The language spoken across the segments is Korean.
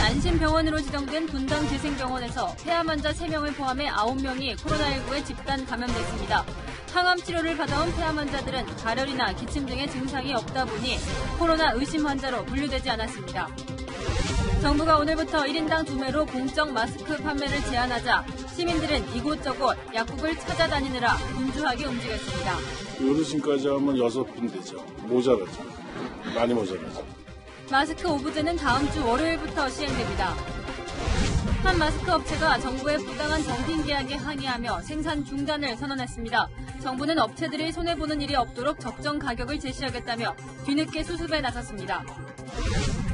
안심병원으로 지정된 분당재생병원에서 폐암 환자 3명을 포함해 9명이 코로나19에 집단 감염됐습니다. 항암 치료를 받아온 폐암 환자들은 발열이나 기침 등의 증상이 없다 보니 코로나 의심 환자로 분류되지 않았습니다. 정부가 오늘부터 1인당 2매로 공적 마스크 판매를 제한하자 시민들은 이곳저곳 약국을 찾아다니느라 분주하게 움직였습니다. 어르신까지 하면 6분 되죠. 모자라죠. 많이 모자라죠. 마스크 오브제는 다음 주 월요일부터 시행됩니다. 한 마스크 업체가 정부의 부당한 정품 계약에 항의하며 생산 중단을 선언했습니다. 정부는 업체들이 손해보는 일이 없도록 적정 가격을 제시하겠다며 뒤늦게 수습에 나섰습니다.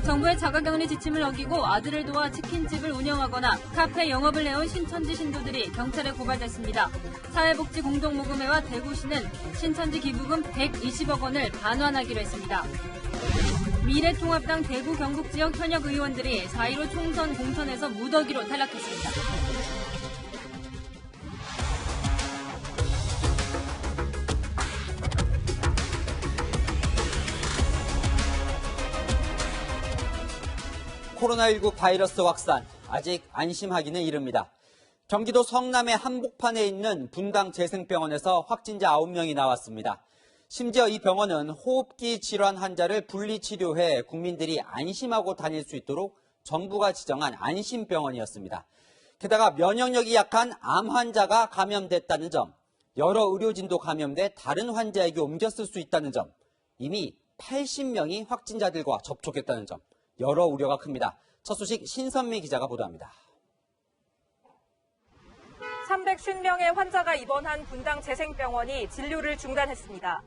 정부의 자가격리 지침을 어기고 아들을 도와 치킨집을 운영하거나 카페 영업을 해온 신천지 신도들이 경찰에 고발됐습니다. 사회복지공동모금회와 대구시는 신천지 기부금 120억 원을 반환하기로 했습니다. 미래통합당 대구 경북지역 현역 의원들이 4.15 총선 공천에서 무더기로 탈락했습니다. 코로나19 바이러스 확산, 아직 안심하기는 이릅니다. 경기도 성남의 한복판에 있는 분당재생병원에서 확진자 9명이 나왔습니다. 심지어 이 병원은 호흡기 질환 환자를 분리치료해 국민들이 안심하고 다닐 수 있도록 정부가 지정한 안심병원이었습니다. 게다가 면역력이 약한 암 환자가 감염됐다는 점, 여러 의료진도 감염돼 다른 환자에게 옮겼을 수 있다는 점, 이미 80명이 확진자들과 접촉했다는 점, 여러 우려가 큽니다. 첫 소식 신선미 기자가 보도합니다. 350명의 환자가 입원한 분당재생병원이 진료를 중단했습니다.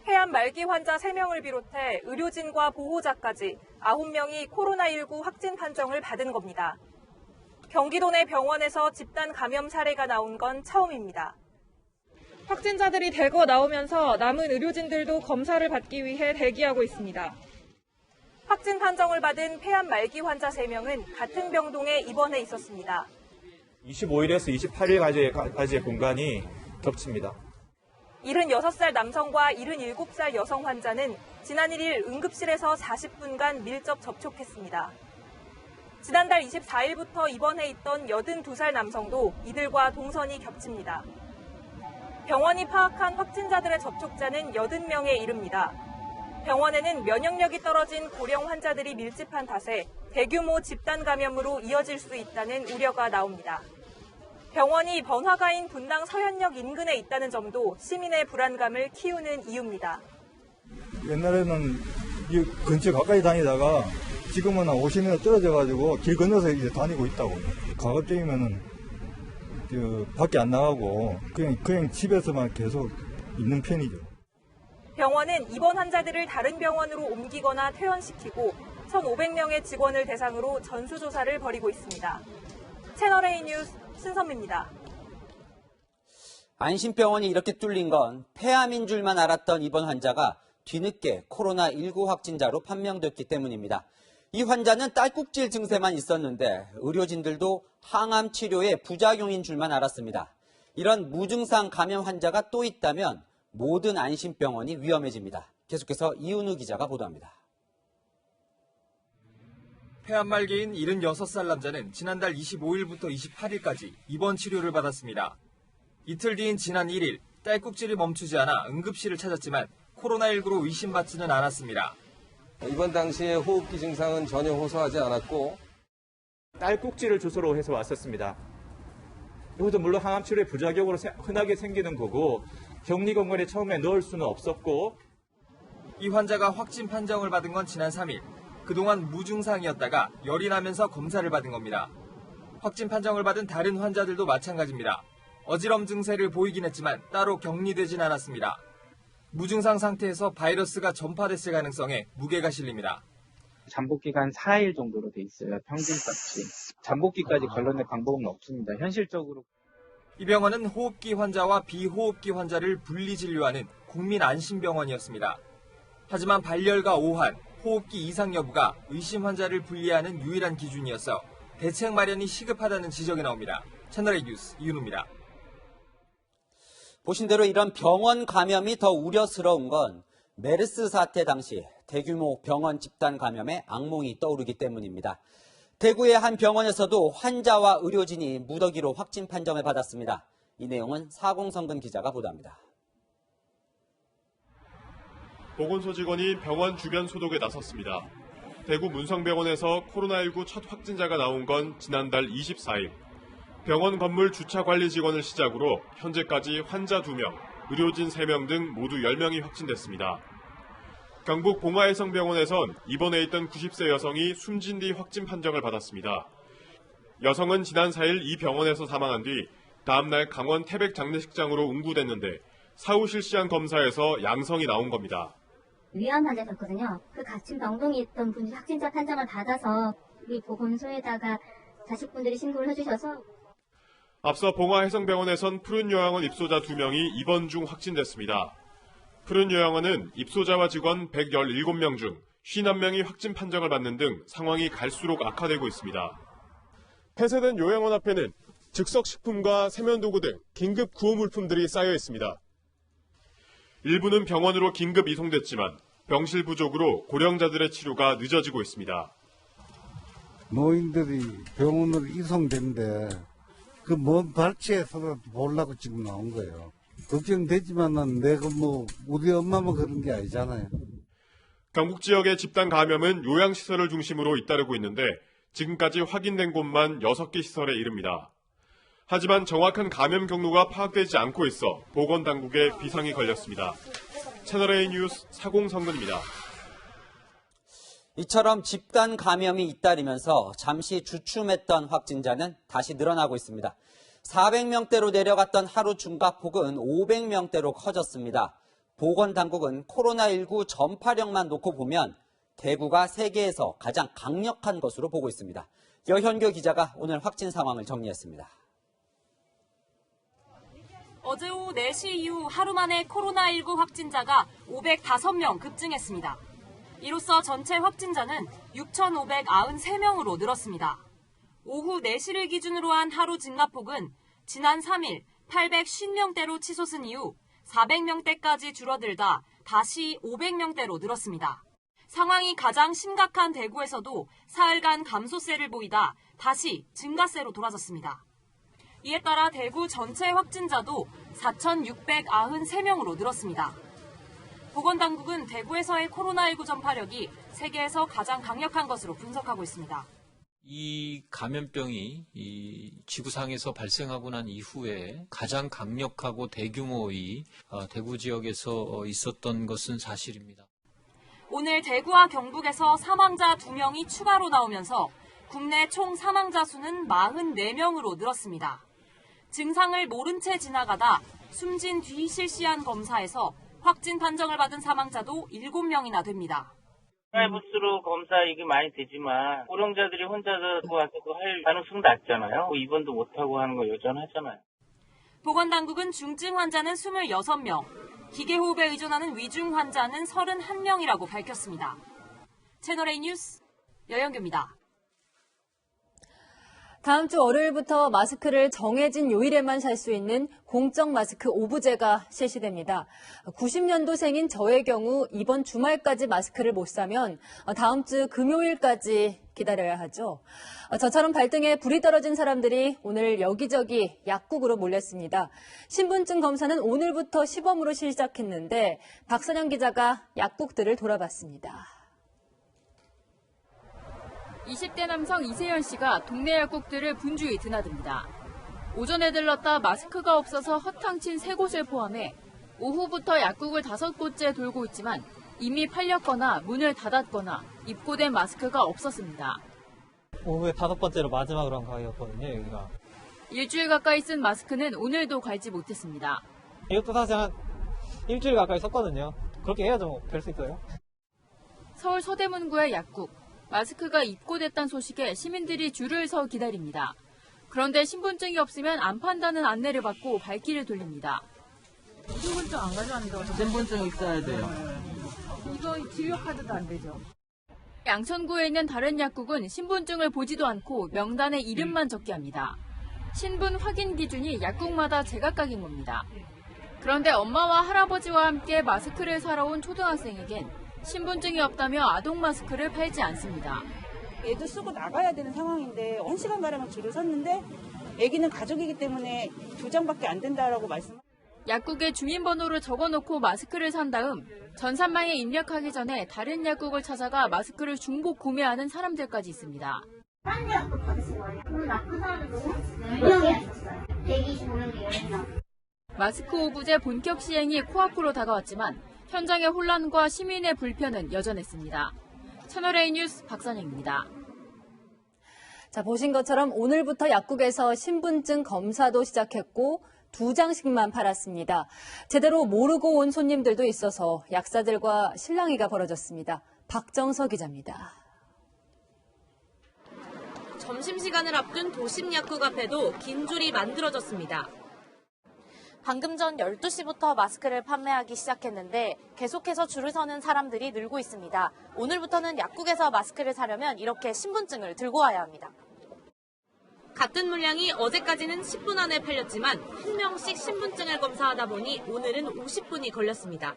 폐암 말기 환자 3명을 비롯해 의료진과 보호자까지 9명이 코로나19 확진 판정을 받은 겁니다. 경기도 내 병원에서 집단 감염 사례가 나온 건 처음입니다. 확진자들이 대거 나오면서 남은 의료진들도 검사를 받기 위해 대기하고 있습니다. 확진 판정을 받은 폐암 말기 환자 3명은 같은 병동에 입원해 있었습니다. 25일에서 28일까지의 공간이 겹칩니다. 76살 남성과 77살 여성 환자는 지난 1일 응급실에서 40분간 밀접 접촉했습니다. 지난달 24일부터 입원해 있던 82살 남성도 이들과 동선이 겹칩니다. 병원이 파악한 확진자들의 접촉자는 80명에 이릅니다. 병원에는 면역력이 떨어진 고령 환자들이 밀집한 탓에 대규모 집단 감염으로 이어질 수 있다는 우려가 나옵니다. 병원이 번화가인 분당 서현역 인근에 있다는 점도 시민의 불안감을 키우는 이유입니다. 옛날에는 이 근처 가까이 다니다가 지금은 한 50m 떨어져가지고 길 건너서 이제 다니고 있다고. 가급적이면은 밖에 안 나가고 그냥 집에서만 계속 있는 편이죠. 병원은 입원 환자들을 다른 병원으로 옮기거나 퇴원시키고 1,500명의 직원을 대상으로 전수조사를 벌이고 있습니다. 채널A 뉴스 신선미입니다. 안심병원이 이렇게 뚫린 건 폐암인 줄만 알았던 입원 환자가 뒤늦게 코로나19 확진자로 판명됐기 때문입니다. 이 환자는 딸꾹질 증세만 있었는데 의료진들도 항암 치료의 부작용인 줄만 알았습니다. 이런 무증상 감염 환자가 또 있다면 모든 안심병원이 위험해집니다. 계속해서 이은우 기자가 보도합니다. 폐암 말기인 76살 남자는 지난달 25일부터 28일까지 입원 치료를 받았습니다. 이틀 뒤인 지난 1일 딸꾹질이 멈추지 않아 응급실을 찾았지만 코로나19로 의심받지는 않았습니다. 입원 당시에 호흡기 증상은 전혀 호소하지 않았고 딸꾹질을 주소로 해서 왔었습니다. 이것도 물론 항암 치료의 부작용으로 흔하게 생기는 거고 격리공간에 처음에 넣을 수는 없었고 이 환자가 확진 판정을 받은 건 지난 3일. 그동안 무증상이었다가 열이 나면서 검사를 받은 겁니다. 확진 판정을 받은 다른 환자들도 마찬가지입니다. 어지럼 증세를 보이긴 했지만 따로 격리되진 않았습니다. 무증상 상태에서 바이러스가 전파됐을 가능성에 무게가 실립니다. 잠복기간 4일 정도로 돼 있어요. 평균값이. 잠복기까지 걸러낼 방법은 없습니다. 현실적으로. 이 병원은 호흡기 환자와 비호흡기 환자를 분리 진료하는 국민안심병원이었습니다. 하지만 발열과 오한, 호흡기 이상 여부가 의심 환자를 분리하는 유일한 기준이어서 대책 마련이 시급하다는 지적이 나옵니다. 채널A 뉴스 이은우입니다. 보신 대로 이런 병원 감염이 더 우려스러운 건 메르스 사태 당시 대규모 병원 집단 감염의 악몽이 떠오르기 때문입니다. 대구의 한 병원에서도 환자와 의료진이 무더기로 확진 판정을 받았습니다. 이 내용은 사공성근 기자가 보도합니다. 보건소 직원이 병원 주변 소독에 나섰습니다. 대구 문성병원에서 코로나19 첫 확진자가 나온 건 지난달 24일. 병원 건물 주차 관리 직원을 시작으로 현재까지 환자 2명, 의료진 3명 등 모두 10명이 확진됐습니다. 경북 봉화해성병원에선 입원해 있던 90세 여성이 숨진 뒤 확진 판정을 받았습니다. 여성은 지난 4일 이 병원에서 사망한 뒤 다음날 강원 태백 장례식장으로 응구됐는데 사후 실시한 검사에서 양성이 나온 겁니다. 위암 환자셨거든요. 그 같은 병동에 있던 분이 확진자 판정을 받아서 우리 보건소에다가 자식분들이 신고를 해주셔서 앞서 봉화해성병원에선 푸른 요양원 입소자 2명이 입원 중 확진됐습니다. 푸른 요양원은 입소자와 직원 117명 중 51명이 확진 판정을 받는 등 상황이 갈수록 악화되고 있습니다. 폐쇄된 요양원 앞에는 즉석식품과 세면도구 등 긴급 구호 물품들이 쌓여 있습니다. 일부는 병원으로 긴급 이송됐지만 병실 부족으로 고령자들의 치료가 늦어지고 있습니다. 노인들이 병원으로 이송된데 그 먼 발치에서도 보려고 지금 나온 거예요. 걱정되지만은 내가 우리 엄마만 그런 게 아니잖아요. 경북 지역의 집단 감염은 요양시설을 중심으로 잇따르고 있는데 지금까지 확인된 곳만 6개 시설에 이릅니다. 하지만 정확한 감염 경로가 파악되지 않고 있어 보건당국에 비상이 걸렸습니다. 채널A 뉴스 사공성근입니다. 이처럼 집단 감염이 잇따르면서 잠시 주춤했던 확진자는 다시 늘어나고 있습니다. 400명대로 내려갔던 하루 중과폭은 500명대로 커졌습니다. 보건당국은 코로나19 전파력만 놓고 보면 대구가 세계에서 가장 강력한 것으로 보고 있습니다. 여현교 기자가 오늘 확진 상황을 정리했습니다. 어제 오후 4시 이후 하루 만에 코로나19 확진자가 505명 급증했습니다. 이로써 전체 확진자는 6,593명으로 늘었습니다. 오후 4시를 기준으로 한 하루 증가폭은 지난 3일 850명대로 치솟은 이후 400명대까지 줄어들다 다시 500명대로 늘었습니다. 상황이 가장 심각한 대구에서도 사흘간 감소세를 보이다 다시 증가세로 돌아섰습니다. 이에 따라 대구 전체 확진자도 4,693명으로 늘었습니다. 보건당국은 대구에서의 코로나19 전파력이 세계에서 가장 강력한 것으로 분석하고 있습니다. 이 감염병이 이 지구상에서 발생하고 난 이후에 가장 강력하고 대규모의 대구 지역에서 있었던 것은 사실입니다. 오늘 대구와 경북에서 사망자 2명이 추가로 나오면서 국내 총 사망자 수는 44명으로 늘었습니다. 증상을 모른 채 지나가다 숨진 뒤 실시한 검사에서 확진 판정을 받은 사망자도 7명이나 됩니다. 프라이브스루 검사 이게 많이 되지만 고령자들이 혼자서 와서도 할 가능성 낮잖아요. 입원도 못하고 하는 거 여전하잖아요. 보건당국은 중증 환자는 26명, 기계호흡에 의존하는 위중 환자는 31명이라고 밝혔습니다. 채널A 뉴스 여영규입니다. 다음 주 월요일부터 마스크를 정해진 요일에만 살 수 있는 공적 마스크 오부제가 실시됩니다. 90년도생인 저의 경우 이번 주말까지 마스크를 못 사면 다음 주 금요일까지 기다려야 하죠. 저처럼 발등에 불이 떨어진 사람들이 오늘 여기저기 약국으로 몰렸습니다. 신분증 검사는 오늘부터 시범으로 시작했는데 박선영 기자가 약국들을 돌아봤습니다. 20대 남성 이세현 씨가 동네 약국들을 분주히 드나듭니다. 오전에 들렀다 마스크가 없어서 허탕친 3곳을 포함해 오후부터 약국을 5곳째 돌고 있지만 이미 팔렸거나 문을 닫았거나 입고된 마스크가 없었습니다. 오후에 5번째로 마지막으로 한 가게였거든요, 여기가. 일주일 가까이 쓴 마스크는 오늘도 갈지 못했습니다. 이것도 사실 한 일주일 가까이 썼거든요. 그렇게 해야죠, 될 수 있어요. 서울 서대문구의 약국. 마스크가 입고됐다는 소식에 시민들이 줄을 서 기다립니다. 그런데 신분증이 없으면 안 판다는 안내를 받고 발길을 돌립니다. 신분증 안 가져왔는데 신분증 있어야 돼요. 도저히 진료카드도 안 되죠. 양천구에 있는 다른 약국은 신분증을 보지도 않고 명단에 이름만 적게 합니다. 신분 확인 기준이 약국마다 제각각인 겁니다. 그런데 엄마와 할아버지와 함께 마스크를 사러 온 초등학생에겐 신분증이 없다며 아동 마스크를 팔지 않습니다. 애도 쓰고 나가야 되는 상황인데 1시간가량을 줄을 섰는데 애기는 가족이기 때문에 2장밖에 안 된다라고 말씀. 약국에 주민번호를 적어놓고 마스크를 산 다음 전산망에 입력하기 전에 다른 약국을 찾아가 마스크를 중복 구매하는 사람들까지 있습니다. 딴 약국 받으신 거예요? 그럼 나쁜 사람은 10명이었어요. 125명이 10명. 마스크 오부제 본격 시행이 코앞으로 다가왔지만 현장의 혼란과 시민의 불편은 여전했습니다. 채널A 뉴스 박선영입니다. 자, 보신 것처럼 오늘부터 약국에서 신분증 검사도 시작했고 2장씩만 팔았습니다. 제대로 모르고 온 손님들도 있어서 약사들과 실랑이가 벌어졌습니다. 박정서 기자입니다. 점심시간을 앞둔 도심 약국 앞에도 긴 줄이 만들어졌습니다. 방금 전 12시부터 마스크를 판매하기 시작했는데 계속해서 줄을 서는 사람들이 늘고 있습니다. 오늘부터는 약국에서 마스크를 사려면 이렇게 신분증을 들고 와야 합니다. 같은 물량이 어제까지는 10분 안에 팔렸지만 한 명씩 신분증을 검사하다 보니 오늘은 50분이 걸렸습니다.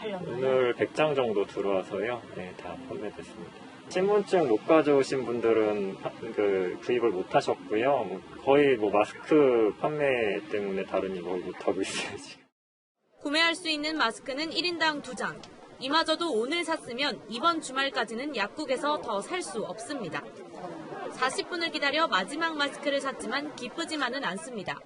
오늘 100장 정도 들어와서요. 네, 다 판매됐습니다. 신분증 못 가져오신 분들은 구입을 못 하셨고요. 거의 마스크 판매 때문에 다른 일 못 하고 있어요, 지금. 구매할 수 있는 마스크는 1인당 2장. 이마저도 오늘 샀으면 이번 주말까지는 약국에서 더 살 수 없습니다. 40분을 기다려 마지막 마스크를 샀지만 기쁘지만은 않습니다.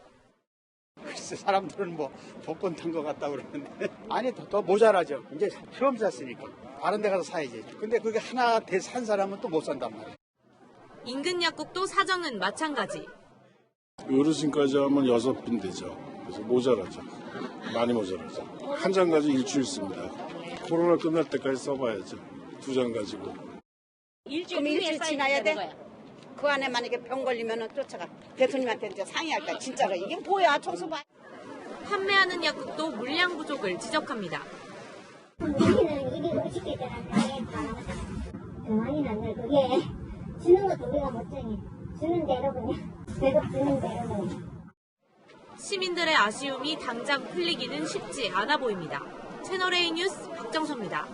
글쎄, 사람들은 복권 탄 것 같다고 그러는데 아니 더 모자라죠. 이제 처음 샀으니까 다른 데 가서 사야지. 근데 그게 하나 산 사람은 또 못 산단 말이에요. 인근 약국도 사정은 마찬가지. 어르신까지 하면 6분 되죠. 그래서 모자라죠. 많이 모자라죠. 한 장 가지고 일주일 씁니다. 코로나 끝날 때까지 써봐야죠. 2장 가지고. 일주일 지나야 돼? 그 안에 만약에 병 걸리면 쫓아가. 대통령한테 이제 상의할까. 진짜로 이게 뭐야, 청소봐. 판매하는 약국도 물량 부족을 지적합니다. 우리는 250개들한테 많이 났네. 그게 주는 것도 우리가 못쟁이. 주는 대로 그냥 계속 주는 대로 그냥. 시민들의 아쉬움이 당장 풀리기는 쉽지 않아 보입니다. 채널A 뉴스 박정서입니다.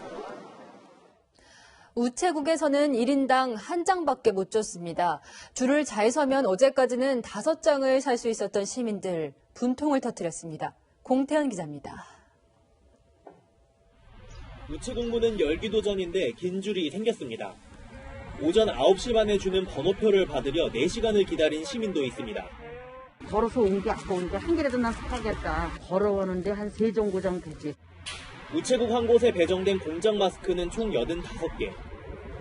우체국에서는 1인당 1장밖에 못 줬습니다. 줄을 잘 서면 어제까지는 5장을 살 수 있었던 시민들 분통을 터뜨렸습니다. 공태현 기자입니다. 우체국 문은 열기도 전인데 긴 줄이 생겼습니다. 오전 9시 반에 주는 번호표를 받으려 4시간을 기다린 시민도 있습니다. 걸어서 온 게 아까운데 한 개라도 난 사겠다. 걸어오는데 한 3정거장 되지. 우체국 한 곳에 배정된 공장 마스크는 총 85개.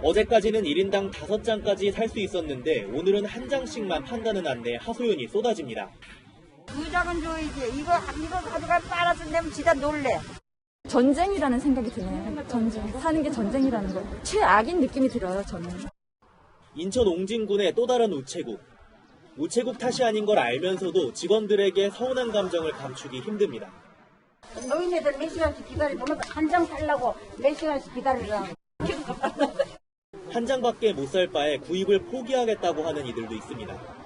어제까지는 1인당 5장까지 살 수 있었는데 오늘은 한 장씩만 판다는 안내에 하소연이 쏟아집니다. 2장은 줘야지. 이거 가져가 빨아서 내면 진짜 놀래. 전쟁이라는 생각이 드네요. 전쟁. 사는 게 전쟁이라는 거. 최악인 느낌이 들어요, 저는. 인천 옹진군의 또 다른 우체국. 우체국 탓이 아닌 걸 알면서도 직원들에게 서운한 감정을 감추기 힘듭니다. 노인네들 몇 시간씩 기다리면 한 장 살라고 몇 시간씩 기다리라. 한 장밖에 못 살 바에 구입을 포기하겠다고 하는 이들도 있습니다.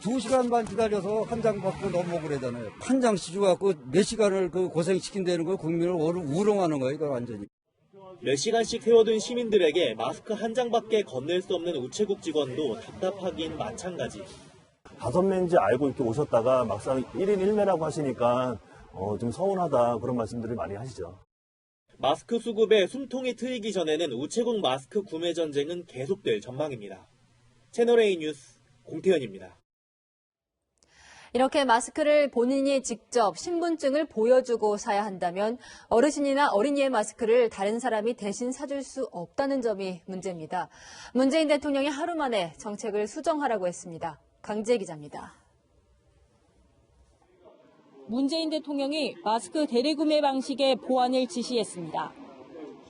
2시간 반 기다려서 한 장 받고 넘어오고 그러잖아요. 한 장씩 주고 몇 시간을 고생시킨다는 걸 국민을 우롱하는 거예요, 이거 완전히. 몇 시간씩 세워둔 시민들에게 마스크 한 장밖에 건넬 수 없는 우체국 직원도 답답하긴 마찬가지. 5매인지 알고 이렇게 오셨다가 막상 1인 1매라고 하시니까 좀 서운하다 그런 말씀들을 많이 하시죠. 마스크 수급에 숨통이 트이기 전에는 우체국 마스크 구매 전쟁은 계속될 전망입니다. 채널A 뉴스 공태현입니다. 이렇게 마스크를 본인이 직접 신분증을 보여주고 사야 한다면 어르신이나 어린이의 마스크를 다른 사람이 대신 사줄 수 없다는 점이 문제입니다. 문재인 대통령이 하루 만에 정책을 수정하라고 했습니다. 강지혜 기자입니다. 문재인 대통령이 마스크 대리구매 방식의 보완을 지시했습니다.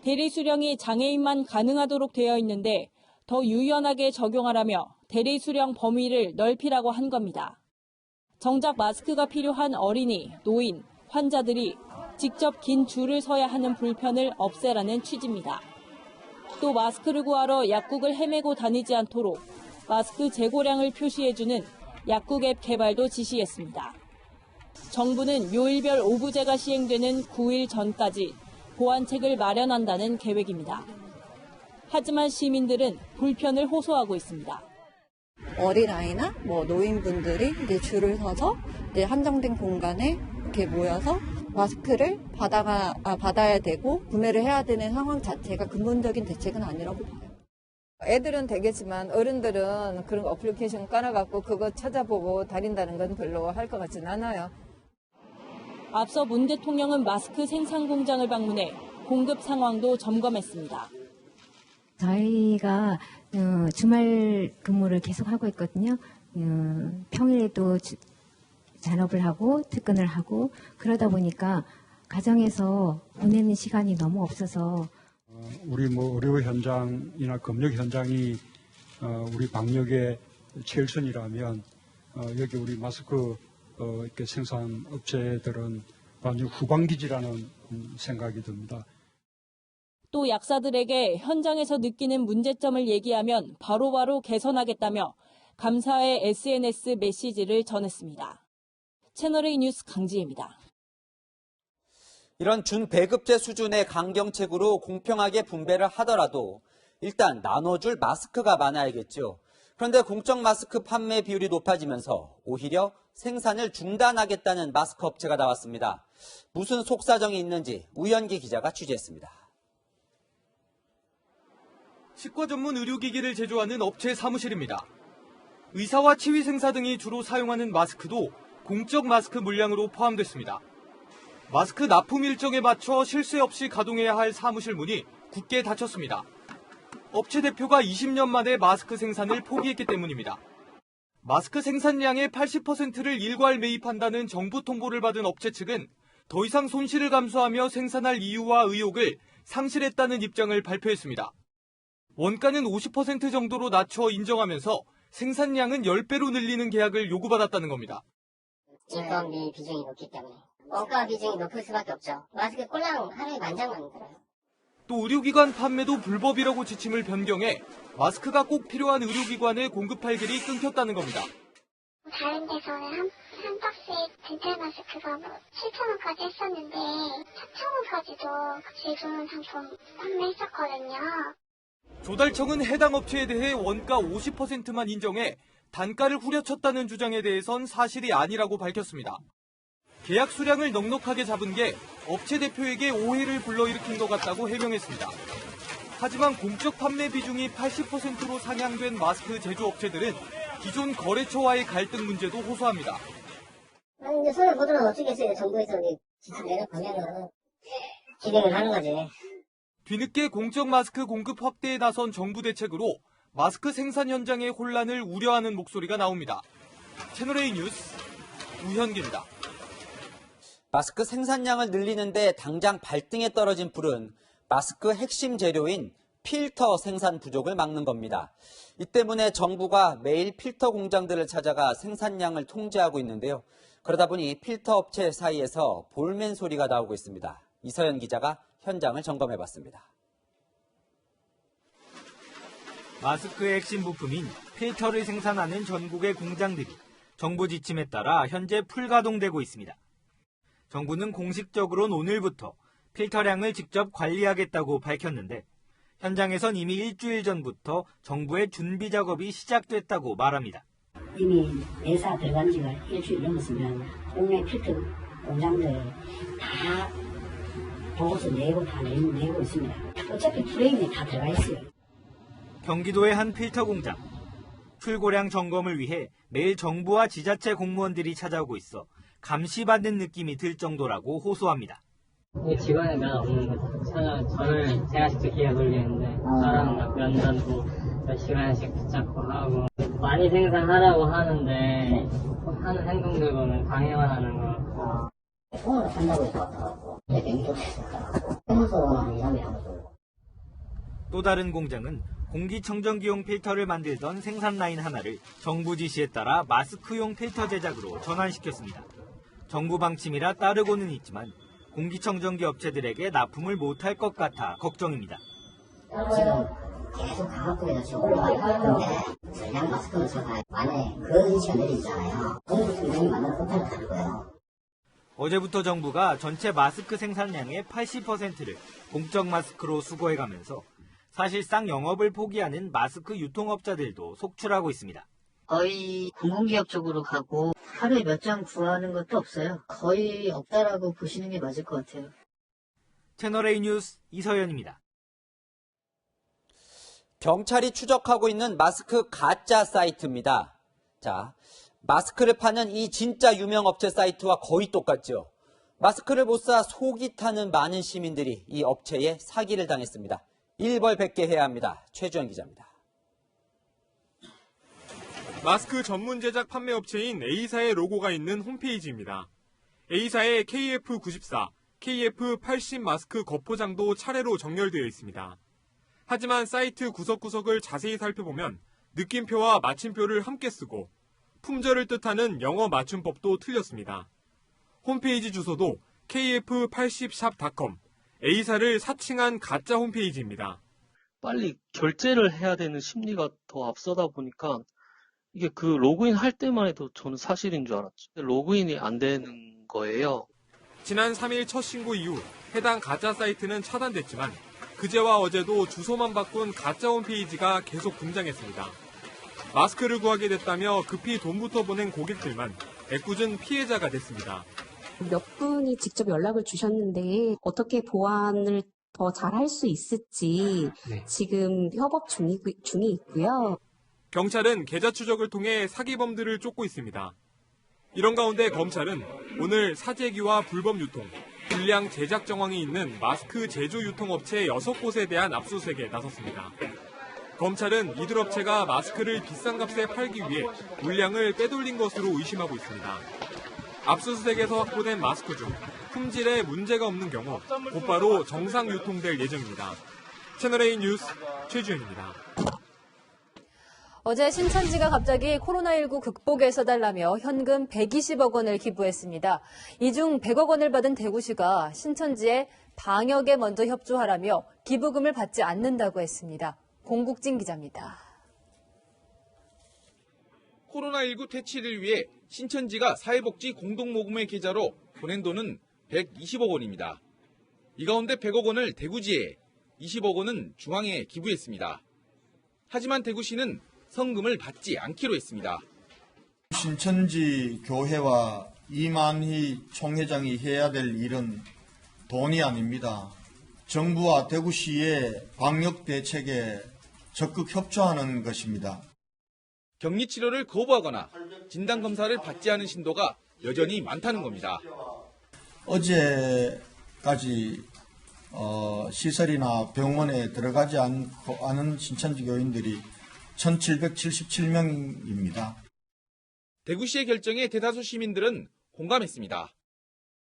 대리 수령이 장애인만 가능하도록 되어 있는데 더 유연하게 적용하라며 대리 수령 범위를 넓히라고 한 겁니다. 정작 마스크가 필요한 어린이, 노인, 환자들이 직접 긴 줄을 서야 하는 불편을 없애라는 취지입니다. 또 마스크를 구하러 약국을 헤매고 다니지 않도록 마스크 재고량을 표시해주는 약국 앱 개발도 지시했습니다. 정부는 요일별 오부제가 시행되는 9일 전까지 보완책을 마련한다는 계획입니다. 하지만 시민들은 불편을 호소하고 있습니다. 어린아이나 노인분들이 이제 줄을 서서 이제 한정된 공간에 이렇게 모여서 마스크를 받아야 되고 구매를 해야 되는 상황 자체가 근본적인 대책은 아니라고 봐요. 애들은 되겠지만 어른들은 그런 어플리케이션 깔아갖고 그거 찾아보고 다닌다는 건 별로 할 것 같진 않아요. 앞서 문 대통령은 마스크 생산 공장을 방문해 공급 상황도 점검했습니다. 저희가 주말 근무를 계속하고 있거든요. 평일에도 잔업을 하고 특근을 하고 그러다 보니까 가정에서 보내는 시간이 너무 없어서 우리 의료 현장이나 검역 현장이 우리 방역의 최일선이라면 여기 우리 마스크 이렇게 생산 업체들은 완전 후방기지라는 생각이 듭니다. 또 약사들에게 현장에서 느끼는 문제점을 얘기하면 바로바로 개선하겠다며 감사의 SNS 메시지를 전했습니다. 채널A 뉴스 강지혜입니다. 이런 준배급제 수준의 강경책으로 공평하게 분배를 하더라도 일단 나눠줄 마스크가 많아야겠죠. 그런데 공적 마스크 판매 비율이 높아지면서 오히려 생산을 중단하겠다는 마스크 업체가 나왔습니다. 무슨 속사정이 있는지 우현기 기자가 취재했습니다. 치과 전문 의료기기를 제조하는 업체 사무실입니다. 의사와 치위생사 등이 주로 사용하는 마스크도 공적 마스크 물량으로 포함됐습니다. 마스크 납품 일정에 맞춰 실수 없이 가동해야 할 사무실 문이 굳게 닫혔습니다. 업체 대표가 20년 만에 마스크 생산을 포기했기 때문입니다. 마스크 생산량의 80%를 일괄 매입한다는 정부 통보를 받은 업체 측은 더 이상 손실을 감수하며 생산할 이유와 의욕을 상실했다는 입장을 발표했습니다. 원가는 50% 정도로 낮춰 인정하면서 생산량은 10배로 늘리는 계약을 요구받았다는 겁니다. 인건비 비중이 높기 때문에 원가 비중이 높을 수밖에 없죠. 마스크 꼴랑 하루에 10,000장 만들어요. 또 의료기관 판매도 불법이라고 지침을 변경해 마스크가 꼭 필요한 의료기관에 공급할 길이 끊겼다는 겁니다. 다른 데서는 한 박스에 덴탈 마스크가 7,000원까지 했었는데 4,000원까지도 제일 좋은 상품 판매했었거든요. 조달청은 해당 업체에 대해 원가 50%만 인정해 단가를 후려쳤다는 주장에 대해선 사실이 아니라고 밝혔습니다. 계약 수량을 넉넉하게 잡은 게 업체 대표에게 오해를 불러일으킨 것 같다고 해명했습니다. 하지만 공적 판매 비중이 80%로 상향된 마스크 제조업체들은 기존 거래처와의 갈등 문제도 호소합니다. 아니 이제 손을 보더라도 어쩌겠어요. 정부에서 지침 내려가면은 진행을 하는 거지. 뒤늦게 공적 마스크 공급 확대에 나선 정부 대책으로 마스크 생산 현장의 혼란을 우려하는 목소리가 나옵니다. 채널A 뉴스 우현기입니다. 마스크 생산량을 늘리는데 당장 발등에 떨어진 불은 마스크 핵심 재료인 필터 생산 부족을 막는 겁니다. 이 때문에 정부가 매일 필터 공장들을 찾아가 생산량을 통제하고 있는데요. 그러다 보니 필터 업체 사이에서 볼멘 소리가 나오고 있습니다. 이서연 기자가 현장을 점검해봤습니다. 마스크의 핵심 부품인 필터를 생산하는 전국의 공장들이 정부 지침에 따라 현재 풀가동되고 있습니다. 정부는 공식적으로는 오늘부터 필터량을 직접 관리하겠다고 밝혔는데 현장에선 이미 일주일 전부터 정부의 준비 작업이 시작됐다고 말합니다. 이미 회사 들어간 지가 일주일 넘었으면 국내 필터 공장들 다 보고서 내고 다 내고 있습니다. 어차피 프레임에 다 들어가 있어요. 경기도의 한 필터 공장. 출고량 점검을 위해 매일 정부와 지자체 공무원들이 찾아오고 있어 감시받는 느낌이 들 정도라고 호소합니다. 직원이 몇 없는 거죠. 저를 제가 직접 기계 돌리는데 저랑 면전도 몇 시간씩 붙잡고 하고 많이 생산하라고 하는데 하는 행동들 보면 방해만 하는 거. 오늘 한다고 해서 이렇게 해서 일하면 하고. 또 다른 공장은 공기청정기용 필터를 만들던 생산 라인 하나를 정부 지시에 따라 마스크용 필터 제작으로 전환시켰습니다. 정부 방침이라 따르고는 있지만 공기청정기 업체들에게 납품을 못할 것 같아 걱정입니다. 지금 계속 가격부에서 지금 올라가고 있는데 전량 마스크는 제가 안에 그 인치가 내리잖아요. 공기청정기 만드는 것까지 가는 거예요. 어제부터 정부가 전체 마스크 생산량의 80%를 공적 마스크로 수거해가면서 사실상 영업을 포기하는 마스크 유통업자들도 속출하고 있습니다. 거의 공공기업 쪽으로 가고 하루에 몇 장 구하는 것도 없어요. 거의 없다라고 보시는 게 맞을 것 같아요. 채널A 뉴스 이서연입니다. 경찰이 추적하고 있는 마스크 가짜 사이트입니다. 자, 마스크를 파는 이 진짜 유명 업체 사이트와 거의 똑같죠. 마스크를 못 사 속이 타는 많은 시민들이 이 업체에 사기를 당했습니다. 일벌백계해야 합니다. 최주영 기자입니다. 마스크 전문 제작 판매 업체인 A사의 로고가 있는 홈페이지입니다. A사의 KF94, KF80 마스크 겉포장도 차례로 정렬되어 있습니다. 하지만 사이트 구석구석을 자세히 살펴보면 느낌표와 마침표를 함께 쓰고 품절을 뜻하는 영어 맞춤법도 틀렸습니다. 홈페이지 주소도 kf80shop.com, A사를 사칭한 가짜 홈페이지입니다. 빨리 결제를 해야 되는 심리가 더 앞서다 보니까 이게 그 로그인 할 때만 해도 저는 사실인 줄 알았죠. 로그인이 안 되는 거예요. 지난 3일 첫 신고 이후 해당 가짜 사이트는 차단됐지만 그제와 어제도 주소만 바꾼 가짜 홈페이지가 계속 등장했습니다. 마스크를 구하게 됐다며 급히 돈부터 보낸 고객들만 애꿎은 피해자가 됐습니다. 몇 분이 직접 연락을 주셨는데 어떻게 보완을 더 잘할 수 있을지 지금 협업 중이 있고요. 경찰은 계좌 추적을 통해 사기범들을 쫓고 있습니다. 이런 가운데 검찰은 오늘 사재기와 불법 유통, 불량 제작 정황이 있는 마스크 제조 유통업체 6곳에 대한 압수수색에 나섰습니다. 검찰은 이들 업체가 마스크를 비싼 값에 팔기 위해 물량을 빼돌린 것으로 의심하고 있습니다. 압수수색에서 확보된 마스크 중 품질에 문제가 없는 경우 곧바로 정상 유통될 예정입니다. 채널A 뉴스 최주현입니다. 어제 신천지가 갑자기 코로나19 극복에 써달라며 현금 120억 원을 기부했습니다. 이 중 100억 원을 받은 대구시가 신천지에 방역에 먼저 협조하라며 기부금을 받지 않는다고 했습니다. 공국진 기자입니다. 코로나19 퇴치를 위해 신천지가 사회복지 공동모금회 계좌로 보낸 돈은 120억 원입니다. 이 가운데 100억 원을 대구지에, 20억 원은 중앙에 기부했습니다. 하지만 대구시는 성금을 받지 않기로 했습니다. 신천지 교회와 이만희 총회장이 해야 될 일은 돈이 아닙니다. 정부와 대구시의 방역 대책에 적극 협조하는 것입니다. 격리 치료를 거부하거나 진단검사를 받지 않은 신도가 여전히 많다는 겁니다. 어제까지 시설이나 병원에 들어가지 않은 신천지 교인들이 1,777명입니다. 대구시의 결정에 대다수 시민들은 공감했습니다.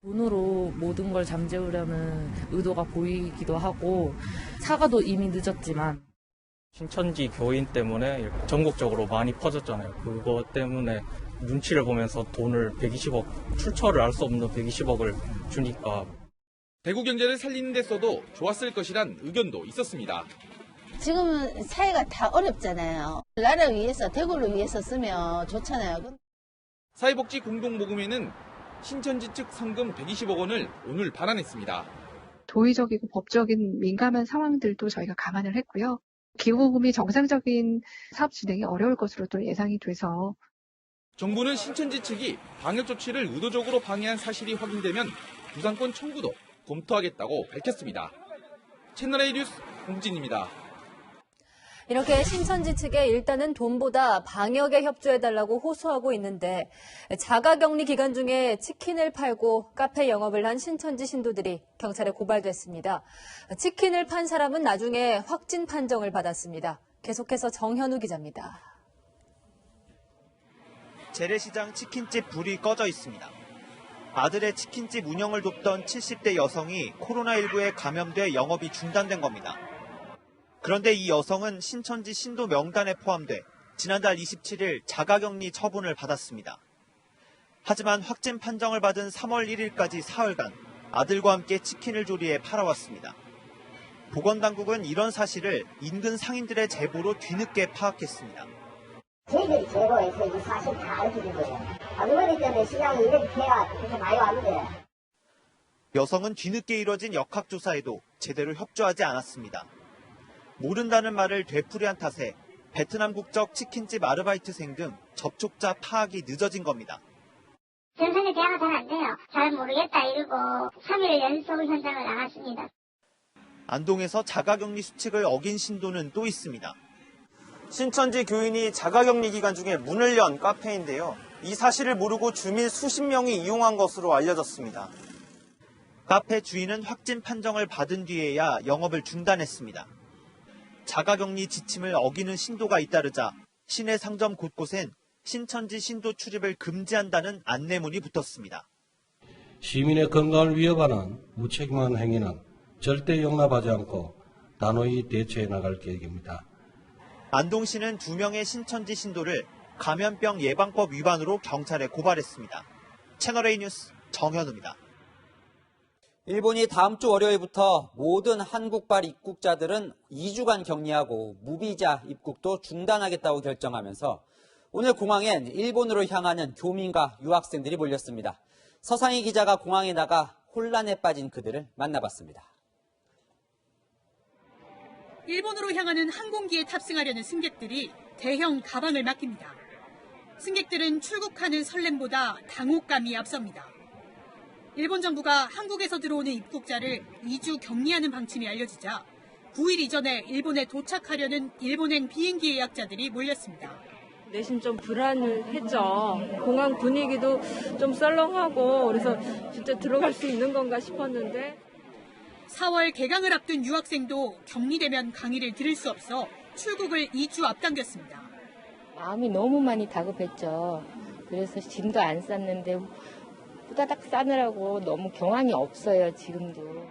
돈으로 모든 걸 잠재우려는 의도가 보이기도 하고 사과도 이미 늦었지만 신천지 교인 때문에 전국적으로 많이 퍼졌잖아요. 그거 때문에 눈치를 보면서 돈을 120억, 출처를 알 수 없는 120억을 주니까. 대구 경제를 살리는 데 써도 좋았을 것이란 의견도 있었습니다. 지금은 사회가 다 어렵잖아요. 나라를 위해서, 대구를 위해서 쓰면 좋잖아요. 사회복지 공동모금회는 신천지 측 성금 120억 원을 오늘 반환했습니다. 도의적이고 법적인 민감한 상황들도 저희가 감안을 했고요. 기부금이 정상적인 사업 진행이 어려울 것으로 또 예상이 돼서 정부는 신천지 측이 방역 조치를 의도적으로 방해한 사실이 확인되면 구상권 청구도 검토하겠다고 밝혔습니다. 채널A 뉴스 공진입니다. 이렇게 신천지 측에 일단은 돈보다 방역에 협조해달라고 호소하고 있는데 자가격리 기간 중에 치킨을 팔고 카페 영업을 한 신천지 신도들이 경찰에 고발됐습니다. 치킨을 판 사람은 나중에 확진 판정을 받았습니다. 계속해서 정현우 기자입니다. 재래시장 치킨집 불이 꺼져 있습니다. 아들의 치킨집 운영을 돕던 70대 여성이 코로나19에 감염돼 영업이 중단된 겁니다. 그런데 이 여성은 신천지 신도 명단에 포함돼 지난달 27일 자가격리 처분을 받았습니다. 하지만 확진 판정을 받은 3월 1일까지 사흘간 아들과 함께 치킨을 조리해 팔아왔습니다. 보건당국은 이런 사실을 인근 상인들의 제보로 뒤늦게 파악했습니다. 저희들이 제보해서 이 사실 다 알려준 거예요. 아주머니 때문에 시장이 이렇게 피해가 그렇게 많이 왔는데. 여성은 뒤늦게 이뤄진 역학조사에도 제대로 협조하지 않았습니다. 모른다는 말을 되풀이한 탓에 베트남 국적 치킨집 아르바이트생 등 접촉자 파악이 늦어진 겁니다. 전산에 대화가 잘 안 돼요. 잘 모르겠다 이러고 3일 연속 현장을 나갔습니다. 안동에서 자가격리 수칙을 어긴 신도는 또 있습니다. 신천지 교인이 자가격리 기간 중에 문을 연 카페인데요. 이 사실을 모르고 주민 수십 명이 이용한 것으로 알려졌습니다. 카페 주인은 확진 판정을 받은 뒤에야 영업을 중단했습니다. 자가격리 지침을 어기는 신도가 잇따르자 시내 상점 곳곳엔 신천지 신도 출입을 금지한다는 안내문이 붙었습니다. 시민의 건강을 위협하는 무책임한 행위는 절대 용납하지 않고 단호히 대처해 나갈 계획입니다. 안동시는 2명의 신천지 신도를 감염병 예방법 위반으로 경찰에 고발했습니다. 채널A 뉴스 정현우입니다. 일본이 다음 주 월요일부터 모든 한국발 입국자들은 2주간 격리하고 무비자 입국도 중단하겠다고 결정하면서 오늘 공항엔 일본으로 향하는 교민과 유학생들이 몰렸습니다. 서상희 기자가 공항에 나가 혼란에 빠진 그들을 만나봤습니다. 일본으로 향하는 항공기에 탑승하려는 승객들이 대형 가방을 맡깁니다. 승객들은 출국하는 설렘보다 당혹감이 앞섭니다. 일본 정부가 한국에서 들어오는 입국자를 2주 격리하는 방침이 알려지자 9일 이전에 일본에 도착하려는 일본행 비행기 예약자들이 몰렸습니다. 내심 좀 불안했죠. 공항 분위기도 좀 썰렁하고 그래서 진짜 들어갈 수 있는 건가 싶었는데 4월 개강을 앞둔 유학생도 격리되면 강의를 들을 수 없어 출국을 2주 앞당겼습니다. 마음이 너무 많이 다급했죠. 그래서 짐도 안 쌌는데 후다닥 싸느라고 너무 경황이 없어요, 지금도.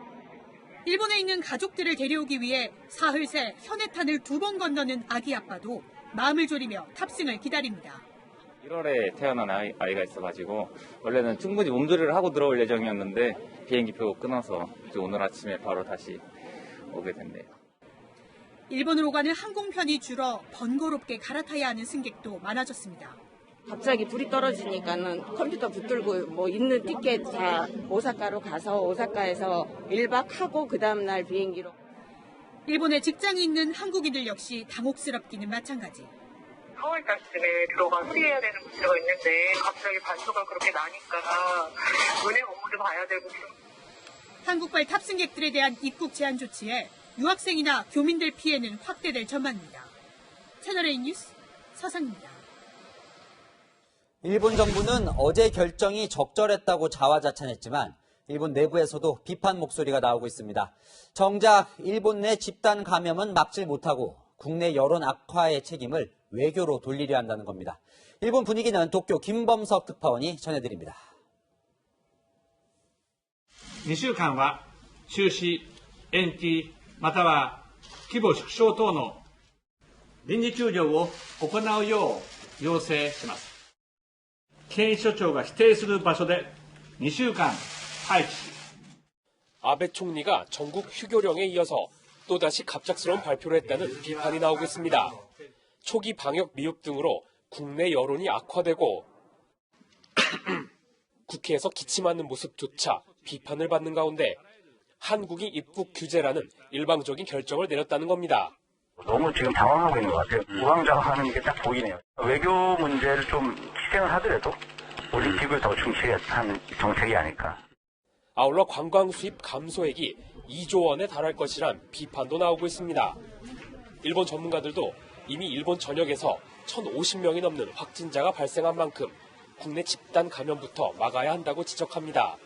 일본에 있는 가족들을 데려오기 위해 사흘 새 현해탄을 2번 건너는 아기 아빠도 마음을 졸이며 탑승을 기다립니다. 1월에 태어난 아이가 있어가지고 원래는 충분히 몸조리를 하고 들어올 예정이었는데 비행기표 끊어서 오늘 아침에 바로 다시 오게 됐네요. 일본으로 가는 항공편이 줄어 번거롭게 갈아타야 하는 승객도 많아졌습니다. 갑자기 불이 떨어지니까는 컴퓨터 붙들고 뭐 있는 티켓 다 오사카로 가서 오사카에서 1박 하고 그 다음날 비행기로. 일본에 직장이 있는 한국인들 역시 당혹스럽기는 마찬가지. 4월달쯤에 들어가 수리해야 되는 문제가 있는데 갑자기 발표가 그렇게 나니까 은행 업무도 봐야 되고. 한국발 탑승객들에 대한 입국 제한 조치에 유학생이나 교민들 피해는 확대될 전망입니다. 채널A 뉴스 서상입니다. 일본 정부는 어제 결정이 적절했다고 자화자찬했지만 일본 내부에서도 비판 목소리가 나오고 있습니다. 정작 일본 내 집단 감염은 막지 못하고 국내 여론 악화의 책임을 외교로 돌리려 한다는 겁니다. 일본 분위기는 도쿄 김범석 특파원이 전해드립니다. 2週間は中止、延期、または規模縮小等の臨時休業を行うよう要請します。検疫所長が指定する場所で2週間待機し、 아베 총리가 전국 휴교령에 이어서 또다시 갑작스러운 발표를 했다는 비판이 나오고 있습니다. 초기 방역 미흡 등으로 국내 여론이 악화되고 국회에서 기침하는 모습조차 비판을 받는 가운데 한국이 입국 규제라는 일방적인 결정을 내렸다는 겁니다. 너무 지금 당황하고 있는 것 같아요. 우왕좌왕하는 게 딱 보이네요. 외교 문제를 좀 희생을 하더라도 올림픽을 더 중시한 정책이 아닐까. 아울러 관광 수입 감소액이 2조 원에 달할 것이란 비판도 나오고 있습니다. 일본 전문가들도 이미 일본 전역에서 1,050명이 넘는 확진자가 발생한 만큼 국내 집단 감염부터 막아야 한다고 지적합니다.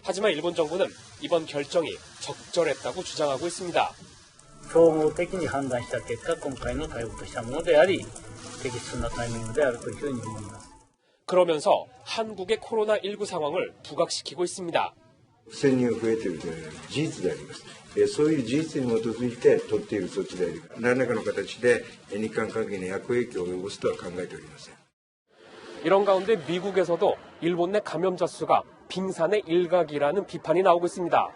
하지만 일본 정부는 이번 결정이 적절했다고 주장하고 있습니다. 総合的に判断した結果、今回の対応としたものであり、適切なタイミングであるというふうに思います。 그러면서 한국의 코로나19 상황을 부각시키고 있습니다. 潜入が増えているというのは事実であります。そういう事実に基づいて取っている措置であり、何らかの形で日韓関係に悪影響を及ぼすとは考えておりません。 이런 가운데 미국에서도 일본 내 감염자 수가 빙산의 일각이라는 비판이 나오고 있습니다.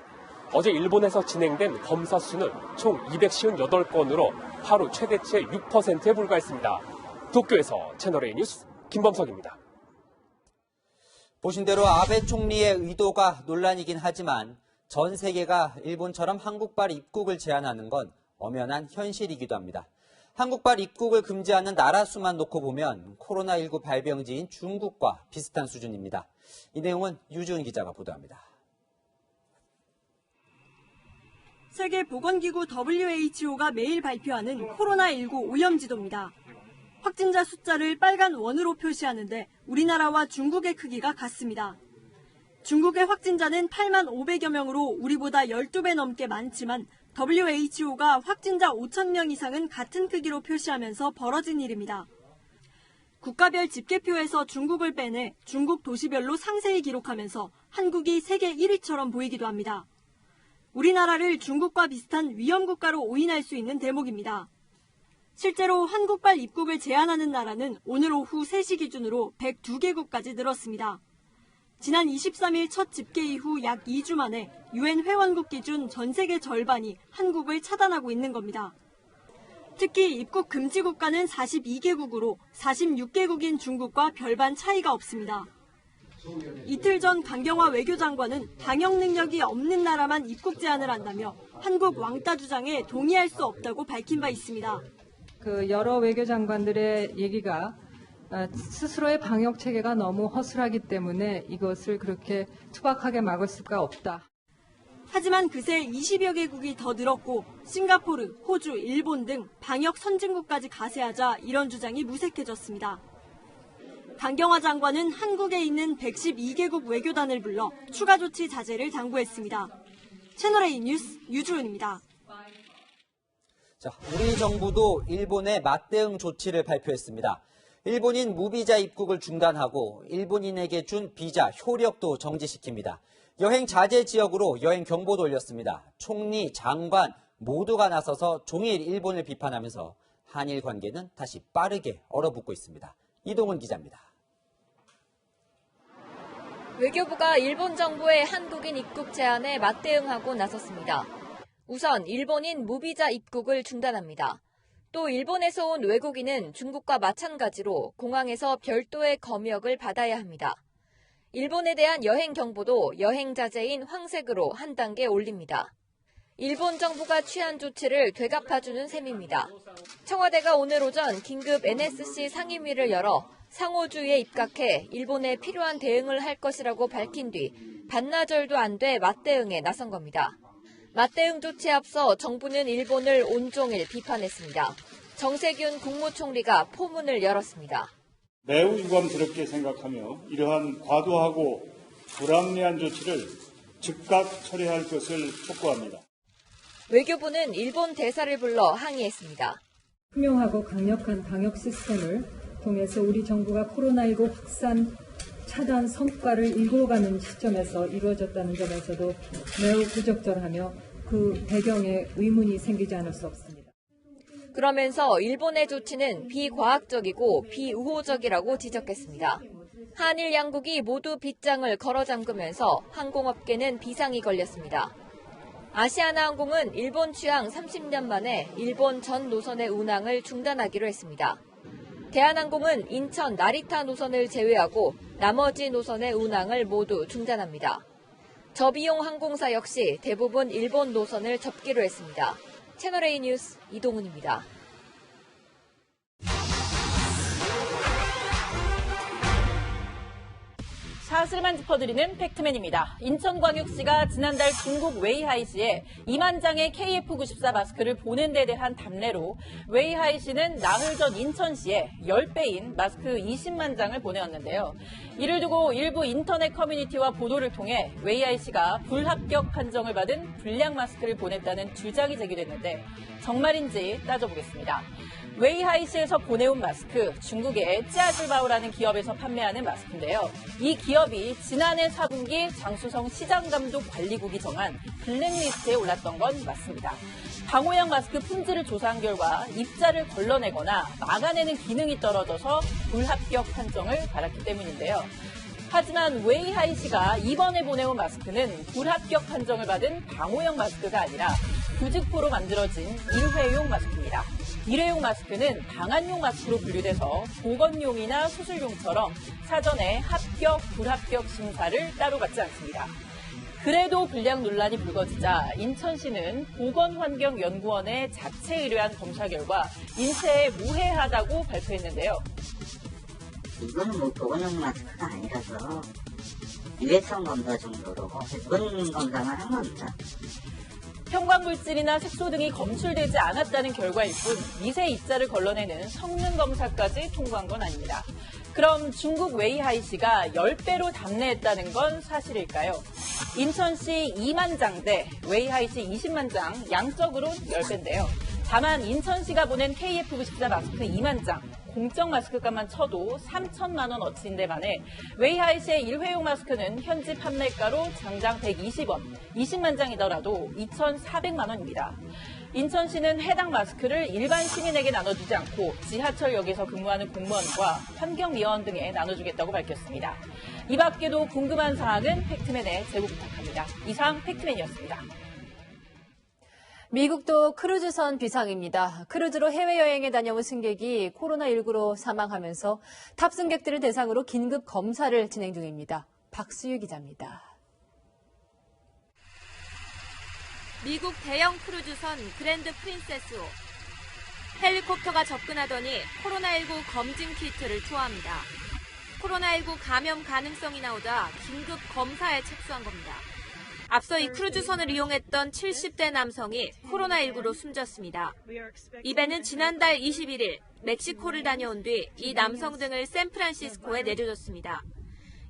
어제 일본에서 진행된 검사 수는 총 258건으로 하루 최대치의 6%에 불과했습니다. 도쿄에서 채널A 뉴스 김범석입니다. 보신 대로 아베 총리의 의도가 논란이긴 하지만 전 세계가 일본처럼 한국발 입국을 제한하는 건 엄연한 현실이기도 합니다. 한국발 입국을 금지하는 나라 수만 놓고 보면 코로나19 발병지인 중국과 비슷한 수준입니다. 이 내용은 유주은 기자가 보도합니다. 세계보건기구 WHO가 매일 발표하는 코로나19 오염지도입니다. 확진자 숫자를 빨간 원으로 표시하는데 우리나라와 중국의 크기가 같습니다. 중국의 확진자는 8만 500여 명으로 우리보다 12배 넘게 많지만 WHO가 확진자 5천 명 이상은 같은 크기로 표시하면서 벌어진 일입니다. 국가별 집계표에서 중국을 빼내 중국 도시별로 상세히 기록하면서 한국이 세계 1위처럼 보이기도 합니다. 우리나라를 중국과 비슷한 위험국가로 오인할 수 있는 대목입니다. 실제로 한국발 입국을 제한하는 나라는 오늘 오후 3시 기준으로 102개국까지 늘었습니다. 지난 23일 첫 집계 이후 약 2주 만에 UN 회원국 기준 전 세계 절반이 한국을 차단하고 있는 겁니다. 특히 입국 금지 국가는 42개국으로 46개국인 중국과 별반 차이가 없습니다. 이틀 전 강경화 외교장관은 방역 능력이 없는 나라만 입국 제한을 한다며 한국 왕따 주장에 동의할 수 없다고 밝힌 바 있습니다. 여러 외교장관들의 얘기가 스스로의 방역 체계가 너무 허술하기 때문에 이것을 그렇게 투박하게 막을 수가 없다. 하지만 그새 20여 개국이 더 늘었고 싱가포르, 호주, 일본 등 방역 선진국까지 가세하자 이런 주장이 무색해졌습니다. 강경화 장관은 한국에 있는 112개국 외교단을 불러 추가 조치 자제를 당부했습니다. 채널A 뉴스 유주은입니다. 자, 우리 정부도 일본의 맞대응 조치를 발표했습니다. 일본인 무비자 입국을 중단하고 일본인에게 준 비자 효력도 정지시킵니다. 여행 자제 지역으로 여행 경보도 올렸습니다. 총리, 장관 모두가 나서서 종일 일본을 비판하면서 한일 관계는 다시 빠르게 얼어붙고 있습니다. 이동훈 기자입니다. 외교부가 일본 정부의 한국인 입국 제한에 맞대응하고 나섰습니다. 우선 일본인 무비자 입국을 중단합니다. 또 일본에서 온 외국인은 중국과 마찬가지로 공항에서 별도의 검역을 받아야 합니다. 일본에 대한 여행 경보도 여행 자제인 황색으로 한 단계 올립니다. 일본 정부가 취한 조치를 되갚아주는 셈입니다. 청와대가 오늘 오전 긴급 NSC 상임위를 열어 상호주의에 입각해 일본에 필요한 대응을 할 것이라고 밝힌 뒤 반나절도 안 돼 맞대응에 나선 겁니다. 맞대응 조치에 앞서 정부는 일본을 온종일 비판했습니다. 정세균 국무총리가 포문을 열었습니다. 매우 유감스럽게 생각하며 이러한 과도하고 불합리한 조치를 즉각 처리할 것을 촉구합니다. 외교부는 일본 대사를 불러 항의했습니다. 투명하고 강력한 방역 시스템을 통해서 우리 정부가 코로나19 확산 차단 성과를 이루어가는 시점에서 이루어졌다는 점에서도 매우 부적절하며 그 배경에 의문이 생기지 않을 수 없습니다. 그러면서 일본의 조치는 비과학적이고 비우호적이라고 지적했습니다. 한일 양국이 모두 빗장을 걸어 잠그면서 항공업계는 비상이 걸렸습니다. 아시아나항공은 일본 취항 30년 만에 일본 전 노선의 운항을 중단하기로 했습니다. 대한항공은 인천 나리타 노선을 제외하고 나머지 노선의 운항을 모두 중단합니다. 저비용 항공사 역시 대부분 일본 노선을 접기로 했습니다. 채널A 뉴스 이동훈입니다. 사실만 짚어드리는 팩트맨입니다. 인천광역시가 지난달 중국 웨이하이시에 2만 장의 KF94 마스크를 보낸 데 대한 답례로 웨이하이시는 나흘 전 인천시에 10배인 마스크 20만 장을 보내었는데요. 이를 두고 일부 인터넷 커뮤니티와 보도를 통해 웨이하이시가 불합격 판정을 받은 불량 마스크를 보냈다는 주장이 제기됐는데 정말인지 따져보겠습니다. 웨이하이시에서 보내온 마스크, 중국의 찌아즈바오라는 기업에서 판매하는 마스크인데요. 이 기업이 지난해 4분기 장수성 시장감독관리국이 정한 블랙리스트에 올랐던 건 맞습니다. 방호형 마스크 품질을 조사한 결과 입자를 걸러내거나 막아내는 기능이 떨어져서 불합격 판정을 받았기 때문인데요. 하지만 웨이하이시가 이번에 보내온 마스크는 불합격 판정을 받은 방호형 마스크가 아니라 구직포로 만들어진 일회용 마스크입니다. 일회용 마스크는 방한용 마스크로 분류돼서 보건용이나 수술용처럼 사전에 합격, 불합격 심사를 따로 받지 않습니다. 그래도 불량 논란이 불거지자 인천시는 보건환경연구원의 자체 의뢰한 검사 결과 인체에 무해하다고 발표했는데요. 이거는 뭐 보건용 마스크가 아니라서 유해성 검사 정도로 기본 검사만 한 겁니다. 형광물질이나 색소 등이 검출되지 않았다는 결과일 뿐 미세 입자를 걸러내는 성능 검사까지 통과한 건 아닙니다. 그럼 중국 웨이하이시가 10배로 답례했다는 건 사실일까요? 인천시 2만 장 대 웨이하이시 20만 장, 양적으로 10배인데요. 다만 인천시가 보낸 KF94 마스크 2만 장, 공적 마스크값만 쳐도 3천만 원어치인데 반해 웨이하이시의 일회용 마스크는 현지 판매가로 장당 120원, 20만 장이더라도 2,400만 원입니다. 인천시는 해당 마스크를 일반 시민에게 나눠주지 않고 지하철역에서 근무하는 공무원과 환경미화원 등에 나눠주겠다고 밝혔습니다. 이 밖에도 궁금한 사항은 팩트맨에 제보 부탁합니다. 이상 팩트맨이었습니다. 미국도 크루즈선 비상입니다. 크루즈로 해외여행에 다녀온 승객이 코로나19로 사망하면서 탑승객들을 대상으로 긴급 검사를 진행 중입니다. 박수유 기자입니다. 미국 대형 크루즈선 그랜드 프린세스호. 헬리콥터가 접근하더니 코로나19 검진 키트를 투하합니다. 코로나19 감염 가능성이 나오자 긴급 검사에 착수한 겁니다. 앞서 이 크루즈선을 이용했던 70대 남성이 코로나19로 숨졌습니다. 이 배는 지난달 21일 멕시코를 다녀온 뒤 이 남성 등을 샌프란시스코에 내려줬습니다.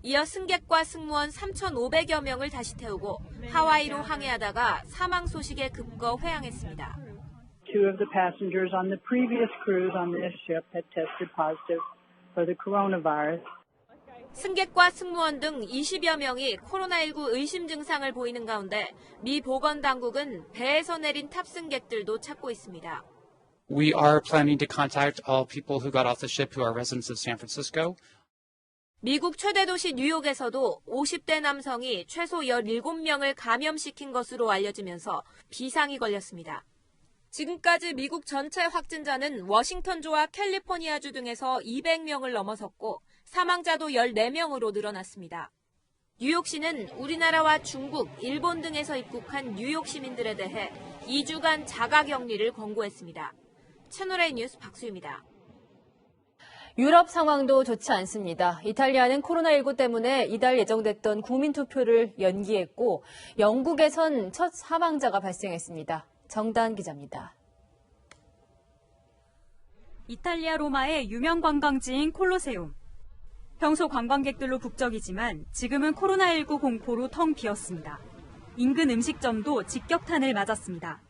이어 승객과 승무원 3,500여 명을 다시 태우고 하와이로 항해하다가 사망 소식에 급거 회항했습니다. Two of the passengers on the previous cruise on this ship had tested positive for the coronavirus. 승객과 승무원 등 20여 명이 코로나19 의심 증상을 보이는 가운데 미 보건당국은 배에서 내린 탑승객들도 찾고 있습니다. We are planning to contact all people who got off the ship who are residents of San Francisco. 미국 최대 도시 뉴욕에서도 50대 남성이 최소 17명을 감염시킨 것으로 알려지면서 비상이 걸렸습니다. 지금까지 미국 전체 확진자는 워싱턴주와 캘리포니아주 등에서 200명을 넘어섰고 사망자도 14명으로 늘어났습니다. 뉴욕시는 우리나라와 중국, 일본 등에서 입국한 뉴욕 시민들에 대해 2주간 자가격리를 권고했습니다. 채널A 뉴스 박수유입니다. 유럽 상황도 좋지 않습니다. 이탈리아는 코로나19 때문에 이달 예정됐던 국민투표를 연기했고 영국에선 첫 사망자가 발생했습니다. 정다은 기자입니다. 이탈리아 로마의 유명 관광지인 콜로세움. 평소 관광객들로 북적이지만 지금은 코로나19 공포로 텅 비었습니다. 인근 음식점도 직격탄을 맞았습니다.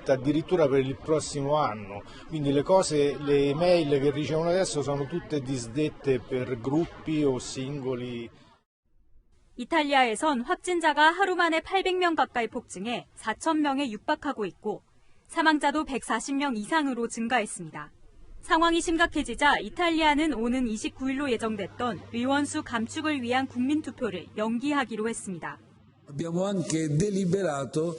Addirittura per il prossimo anno, quindi le mail che ricevono adesso sono tutte disdette per gruppi o singoli. 이탈리아에선 확진자가 하루 만에 800명 가까이 폭증해 4,000명에 육박하고 있고 사망자도 140명 이상으로 증가했습니다. 상황이 심각해지자 이탈리아는 오는 29일로 예정됐던 의원수 감축을 위한 국민투표를 연기하기로 했습니다. Abbiamo anche deliberato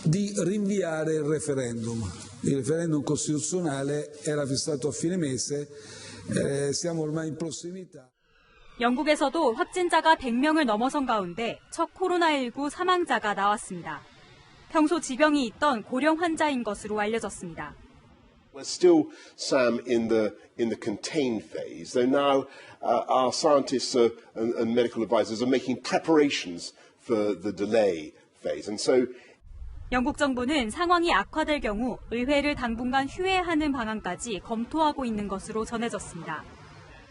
di rinviare il referendum. Il referendum costituzionale era fissato a fine mese, siamo ormai in prossimità. 영국에서도 확진자가 100명을 넘어선 가운데 첫 코로나19 사망자가 나왔습니다. 평소 지병이 있던 고령 환자인 것으로 알려졌습니다. We're still, Sam, in the contain phase. So now our scientists and medical advisors are making preparations for the delay phase. And so 영국 정부는 상황이 악화될 경우 의회를 당분간 휴회하는 방안까지 검토하고 있는 것으로 전해졌습니다.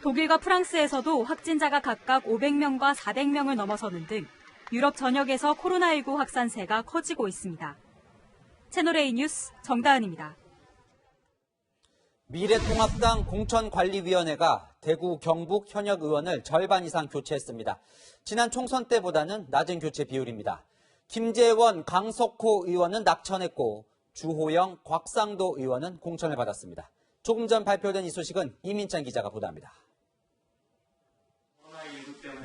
독일과 프랑스에서도 확진자가 각각 500명과 400명을 넘어서는 등 유럽 전역에서 코로나19 확산세가 커지고 있습니다. 채널A 뉴스 정다은입니다. 미래통합당 공천관리위원회가 대구, 경북 현역 의원을 절반 이상 교체했습니다. 지난 총선 때보다는 낮은 교체 비율입니다. 김재원, 강석호 의원은 낙천했고 주호영, 곽상도 의원은 공천을 받았습니다. 조금 전 발표된 이 소식은 이민찬 기자가 보도합니다.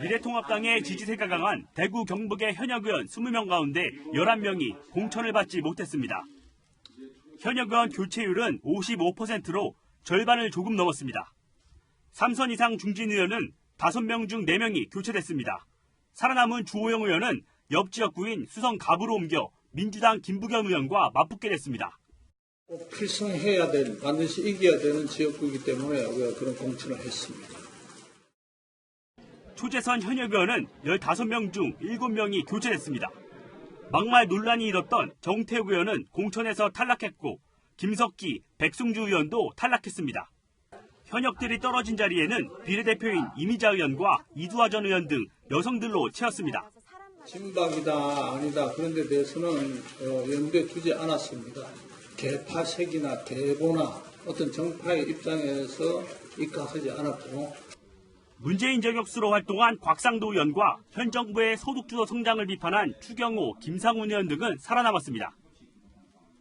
미래통합당의 지지세가 강한 대구, 경북의 현역 의원 20명 가운데 11명이 공천을 받지 못했습니다. 현역 의원 교체율은 55%로 절반을 조금 넘었습니다. 3선 이상 중진 의원은 5명 중 4명이 교체됐습니다. 살아남은 주호영 의원은 옆 지역구인 수성 갑으로 옮겨 민주당 김부겸 의원과 맞붙게 됐습니다. 꼭 필승해야 될, 반드시 이겨야 되는 지역구이기 때문에 우리가 그런 공천을 했습니다. 초재선 현역 의원은 15명 중 7명이 교체됐습니다. 막말 논란이 일었던 정태욱 의원은 공천에서 탈락했고 김석기, 백승주 의원도 탈락했습니다. 현역들이 떨어진 자리에는 비례대표인 이미자 의원과 이두화 전 의원 등 여성들로 채웠습니다. 진박이다 아니다 그런 데 대해서는 염두에 두지 않았습니다. 계파색이나 계보나 어떤 정파의 입장에서 입각하지 않았고 문재인 저격수로 활동한 곽상도 의원과 현 정부의 소득주도 성장을 비판한 추경호, 김상훈 의원 등은 살아남았습니다.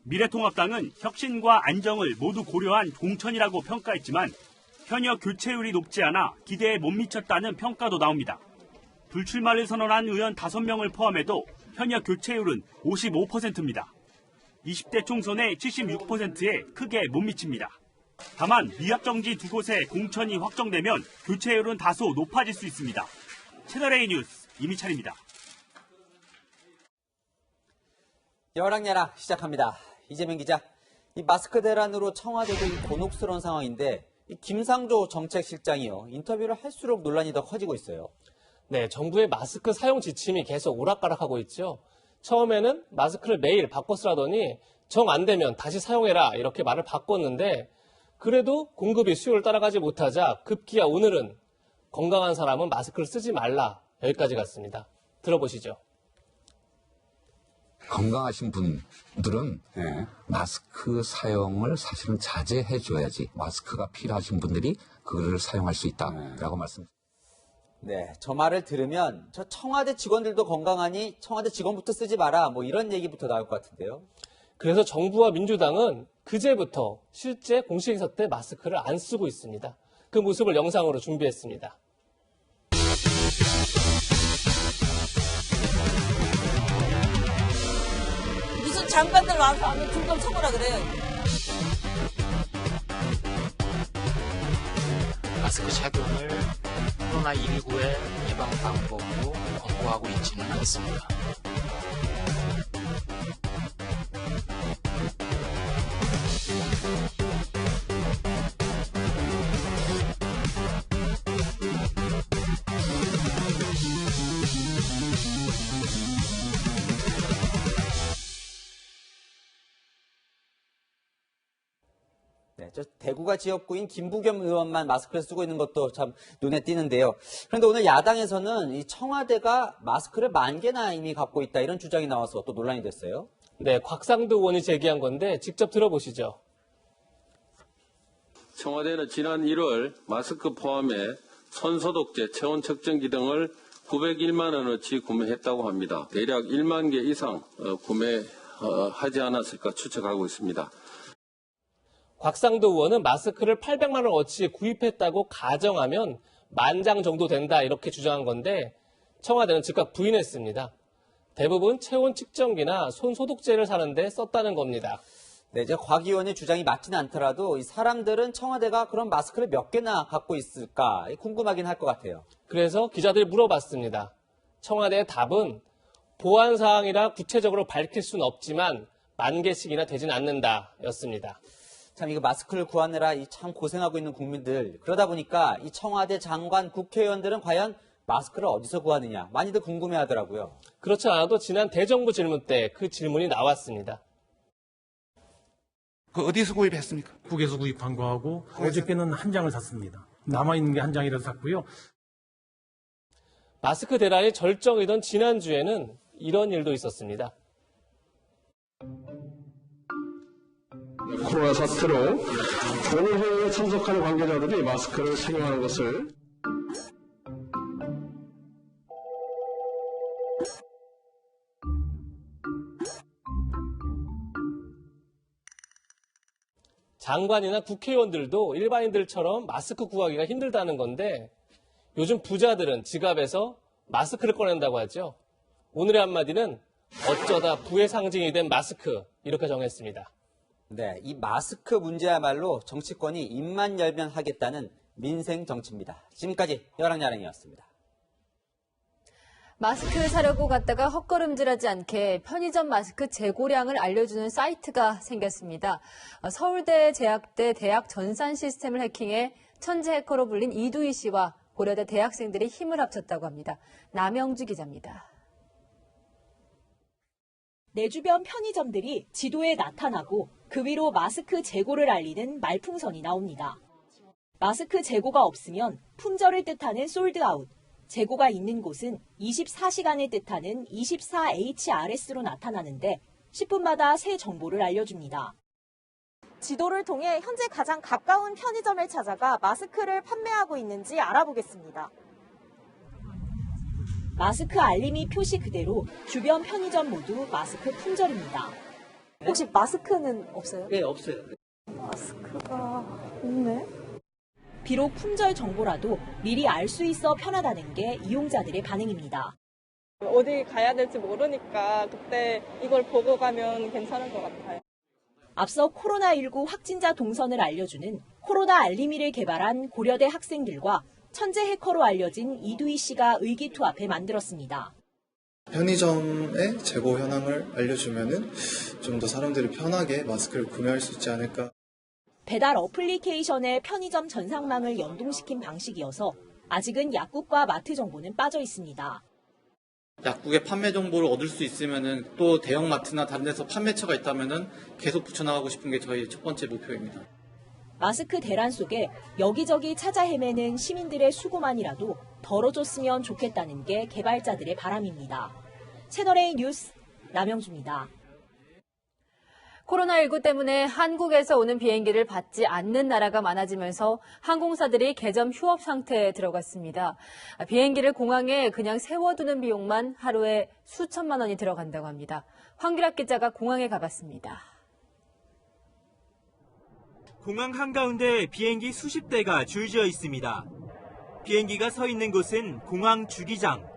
미래통합당은 혁신과 안정을 모두 고려한 공천이라고 평가했지만 현역 교체율이 높지 않아 기대에 못 미쳤다는 평가도 나옵니다. 불출마를 선언한 의원 5명을 포함해도 현역 교체율은 55%입니다. 20대 총선의 76%에 크게 못 미칩니다. 다만 미합정지 2곳에 공천이 확정되면 교체율은 다소 높아질 수 있습니다. 채널A 뉴스 이미찬입니다. 여랑야랑 시작합니다. 이재명 기자, 이 마스크 대란으로 청와대도 곤혹스러운 상황인데 이 김상조 정책실장이요 인터뷰를 할수록 논란이 더 커지고 있어요. 네, 정부의 마스크 사용 지침이 계속 오락가락하고 있죠. 처음에는 마스크를 매일 바꿔 쓰라더니 정 안 되면 다시 사용해라 이렇게 말을 바꿨는데 그래도 공급이 수요를 따라가지 못하자 급기야 오늘은 건강한 사람은 마스크를 쓰지 말라 여기까지 갔습니다. 들어보시죠. 건강하신 분들은 마스크 사용을 사실은 자제해 줘야지 마스크가 필요하신 분들이 그거를 사용할 수 있다라고 말씀드립니다. 네, 저 말을 들으면 저 청와대 직원들도 건강하니 청와대 직원부터 쓰지 마라 뭐 이런 얘기부터 나올 것 같은데요. 그래서 정부와 민주당은 그제부터 실제 공식 행사 때 마스크를 안 쓰고 있습니다. 그 모습을 영상으로 준비했습니다. 무슨 장관들 와서 하면 불금 쳐보라 그래요. 마스크 착용을 코로나19의 예방 방법으로 권고하고 있지는 않습니다. 네, 저 대구가 지역구인 김부겸 의원만 마스크를 쓰고 있는 것도 참 눈에 띄는데요. 그런데 오늘 야당에서는 이 청와대가 마스크를 10,000개나 이미 갖고 있다 이런 주장이 나와서 또 논란이 됐어요. 네, 곽상도 의원이 제기한 건데 직접 들어보시죠. 청와대는 지난 1월 마스크 포함해 손소독제, 체온 측정기 등을 901만 원어치 구매했다고 합니다. 대략 1만 개 이상 구매하지 않았을까 추측하고 있습니다. 곽상도 의원은 마스크를 800만 원어치 구입했다고 가정하면 10,000장 정도 된다 이렇게 주장한 건데 청와대는 즉각 부인했습니다. 대부분 체온 측정기나 손 소독제를 사는데 썼다는 겁니다. 네, 이제 곽 의원의 주장이 맞지는 않더라도 이 사람들은 청와대가 그런 마스크를 몇 개나 갖고 있을까 궁금하긴 할 것 같아요. 그래서 기자들이 물어봤습니다. 청와대의 답은 보안 사항이라 구체적으로 밝힐 수는 없지만 10,000개씩이나 되진 않는다 였습니다. 참 이거 마스크를 구하느라 참 고생하고 있는 국민들 그러다 보니까 이 청와대 장관 국회의원들은 과연 마스크를 어디서 구하느냐 많이들 궁금해하더라고요. 그렇지 않아도 지난 대정부 질문 때 그 질문이 나왔습니다. 그 어디서 구입했습니까? 국에서 구입한 거하고 어저께는 한 장을 샀습니다. 남아있는 게 한 장이라서 샀고요. 마스크 대란이 절정이던 지난주에는 이런 일도 있었습니다. 코로나 사태로 오늘 회의에 참석하는 관계자들이 마스크를 착용하는 것을 장관이나 국회의원들도 일반인들처럼 마스크 구하기가 힘들다는 건데 요즘 부자들은 지갑에서 마스크를 꺼낸다고 하죠. 오늘의 한마디는 어쩌다 부의 상징이 된 마스크 이렇게 정했습니다. 네, 이 마스크 문제야말로 정치권이 입만 열면 하겠다는 민생 정치입니다. 지금까지 여랑야랑이었습니다. 마스크 사려고 갔다가 헛걸음질하지 않게 편의점 마스크 재고량을 알려주는 사이트가 생겼습니다. 서울대 제약대 대학 전산 시스템을 해킹해 천재 해커로 불린 이두희 씨와 고려대 대학생들이 힘을 합쳤다고 합니다. 남영주 기자입니다. 내 주변 편의점들이 지도에 나타나고 그 위로 마스크 재고를 알리는 말풍선이 나옵니다. 마스크 재고가 없으면 품절을 뜻하는 솔드아웃, 재고가 있는 곳은 24시간을 뜻하는 24HRS로 나타나는데 10분마다 새 정보를 알려줍니다. 지도를 통해 현재 가장 가까운 편의점을 찾아가 마스크를 판매하고 있는지 알아보겠습니다. 마스크 알림이 표시 그대로 주변 편의점 모두 마스크 품절입니다. 혹시 마스크는 없어요? 네, 없어요. 마스크가 없네. 비록 품절 정보라도 미리 알 수 있어 편하다는 게 이용자들의 반응입니다. 어디 가야 될지 모르니까 그때 이걸 보고 가면 괜찮을 것 같아요. 앞서 코로나19 확진자 동선을 알려주는 코로나 알림이를 개발한 고려대 학생들과 천재 해커로 알려진 이두희 씨가 의기투합해 만들었습니다. 편의점의 재고 현황을 알려주면은 좀 더 사람들이 편하게 마스크를 구매할 수 있지 않을까. 배달 어플리케이션에 편의점 전상망을 연동시킨 방식이어서 아직은 약국과 마트 정보는 빠져 있습니다. 약국의 판매 정보를 얻을 수 있으면은 또 대형마트나 다른 데서 판매처가 있다면은 계속 붙여나가고 싶은 게 저희 첫 번째 목표입니다. 마스크 대란 속에 여기저기 찾아 헤매는 시민들의 수고만이라도 덜어줬으면 좋겠다는 게 개발자들의 바람입니다. 채널A 뉴스 남영주입니다. 코로나19 때문에 한국에서 오는 비행기를 받지 않는 나라가 많아지면서 항공사들이 개점 휴업 상태에 들어갔습니다. 비행기를 공항에 그냥 세워두는 비용만 하루에 수천만 원이 들어간다고 합니다. 황규락 기자가 공항에 가봤습니다. 공항 한가운데 비행기 수십 대가 줄지어 있습니다. 비행기가 서 있는 곳은 공항 주기장.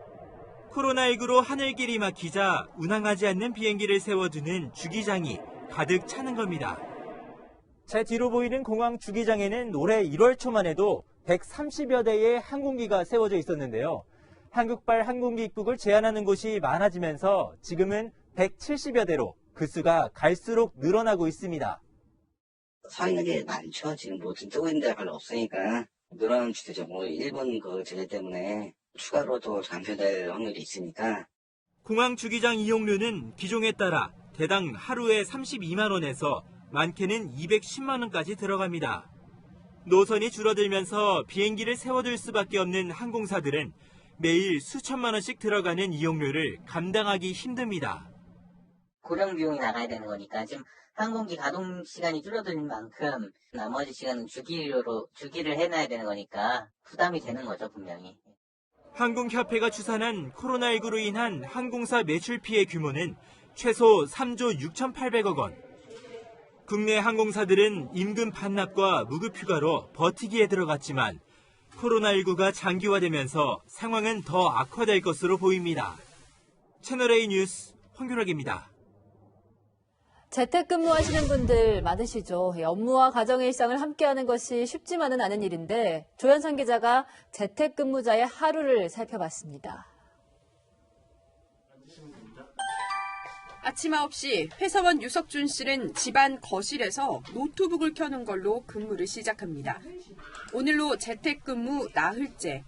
코로나19로 하늘길이 막히자 운항하지 않는 비행기를 세워두는 주기장이 가득 차는 겁니다. 제 뒤로 보이는 공항 주기장에는 올해 1월 초만 해도 130여 대의 항공기가 세워져 있었는데요. 한국발 항공기 입국을 제한하는 곳이 많아지면서 지금은 170여 대로 그 수가 갈수록 늘어나고 있습니다. 서 있는 게 많죠. 지금 모든 뜨고 있는 데가 별로 없으니까 늘어나는 추세죠. 뭐 일본 그 제재 때문에 추가로 더 감소될 확률이 있으니까. 공항 주기장 이용료는 기종에 따라 대당 하루에 32만 원에서 많게는 210만 원까지 들어갑니다. 노선이 줄어들면서 비행기를 세워둘 수밖에 없는 항공사들은 매일 수천만 원씩 들어가는 이용료를 감당하기 힘듭니다. 고령 비용이 나가야 되는 거니까 지금 항공기 가동 시간이 줄어드는 만큼 나머지 시간은 주기를 해놔야 되는 거니까 부담이 되는 거죠, 분명히. 항공협회가 추산한 코로나19로 인한 항공사 매출 피해 규모는 최소 3조 6,800억 원. 국내 항공사들은 임금 반납과 무급휴가로 버티기에 들어갔지만 코로나19가 장기화되면서 상황은 더 악화될 것으로 보입니다. 채널A 뉴스 황규락입니다. 재택근무하시는 분들 많으시죠. 업무와 가정의 일상을 함께하는 것이 쉽지만은 않은 일인데 조현선 기자가 재택근무자의 하루를 살펴봤습니다. 아침 9시 회사원 유석준 씨는 집안 거실에서 노트북을 켜는 걸로 근무를 시작합니다. 오늘로 재택근무 나흘째.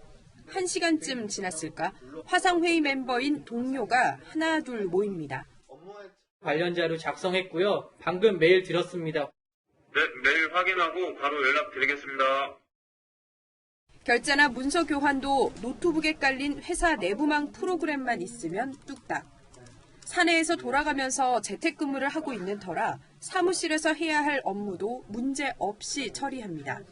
1시간쯤 지났을까 화상회의 멤버인 동료가 하나 둘 모입니다. 관련 자료 작성했고요. 방금 메일 드렸습니다. 네, 메일 확인하고 바로 연락드리겠습니다. 결제나 문서 교환도 노트북에 깔린 회사 내부망 프로그램만 있으면 뚝딱. 사내에서 돌아가면서 재택근무를 하고 있는 터라 사무실에서 해야 할 업무도 문제 없이 처리합니다.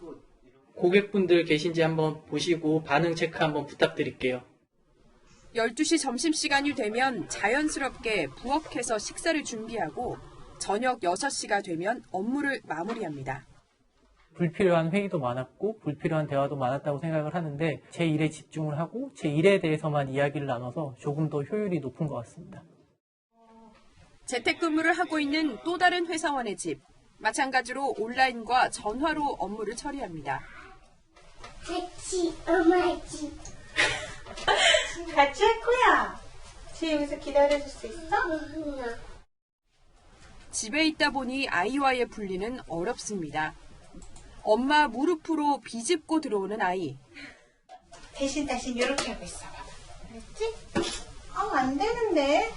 고객분들 계신지 한번 보시고 반응 체크 한번 부탁드릴게요. 12시 점심시간이 되면 자연스럽게 부엌에서 식사를 준비하고 저녁 6시가 되면 업무를 마무리합니다. 불필요한 회의도 많았고 불필요한 대화도 많았다고 생각을 하는데 제 일에 집중을 하고 제 일에 대해서만 이야기를 나눠서 조금 더 효율이 높은 것 같습니다. 재택근무를 하고 있는 또 다른 회사원의 집. 마찬가지로 온라인과 전화로 업무를 처리합니다. 같이 엄마 집. 같이 할 거야. 지혜 여기서 기다려줄 수 있어? 집에 있다 보니 아이와의 분리는 어렵습니다. 엄마 무릎으로 비집고 들어오는 아이. 대신 이렇게 하고 있어. 알았지? 안 되는데.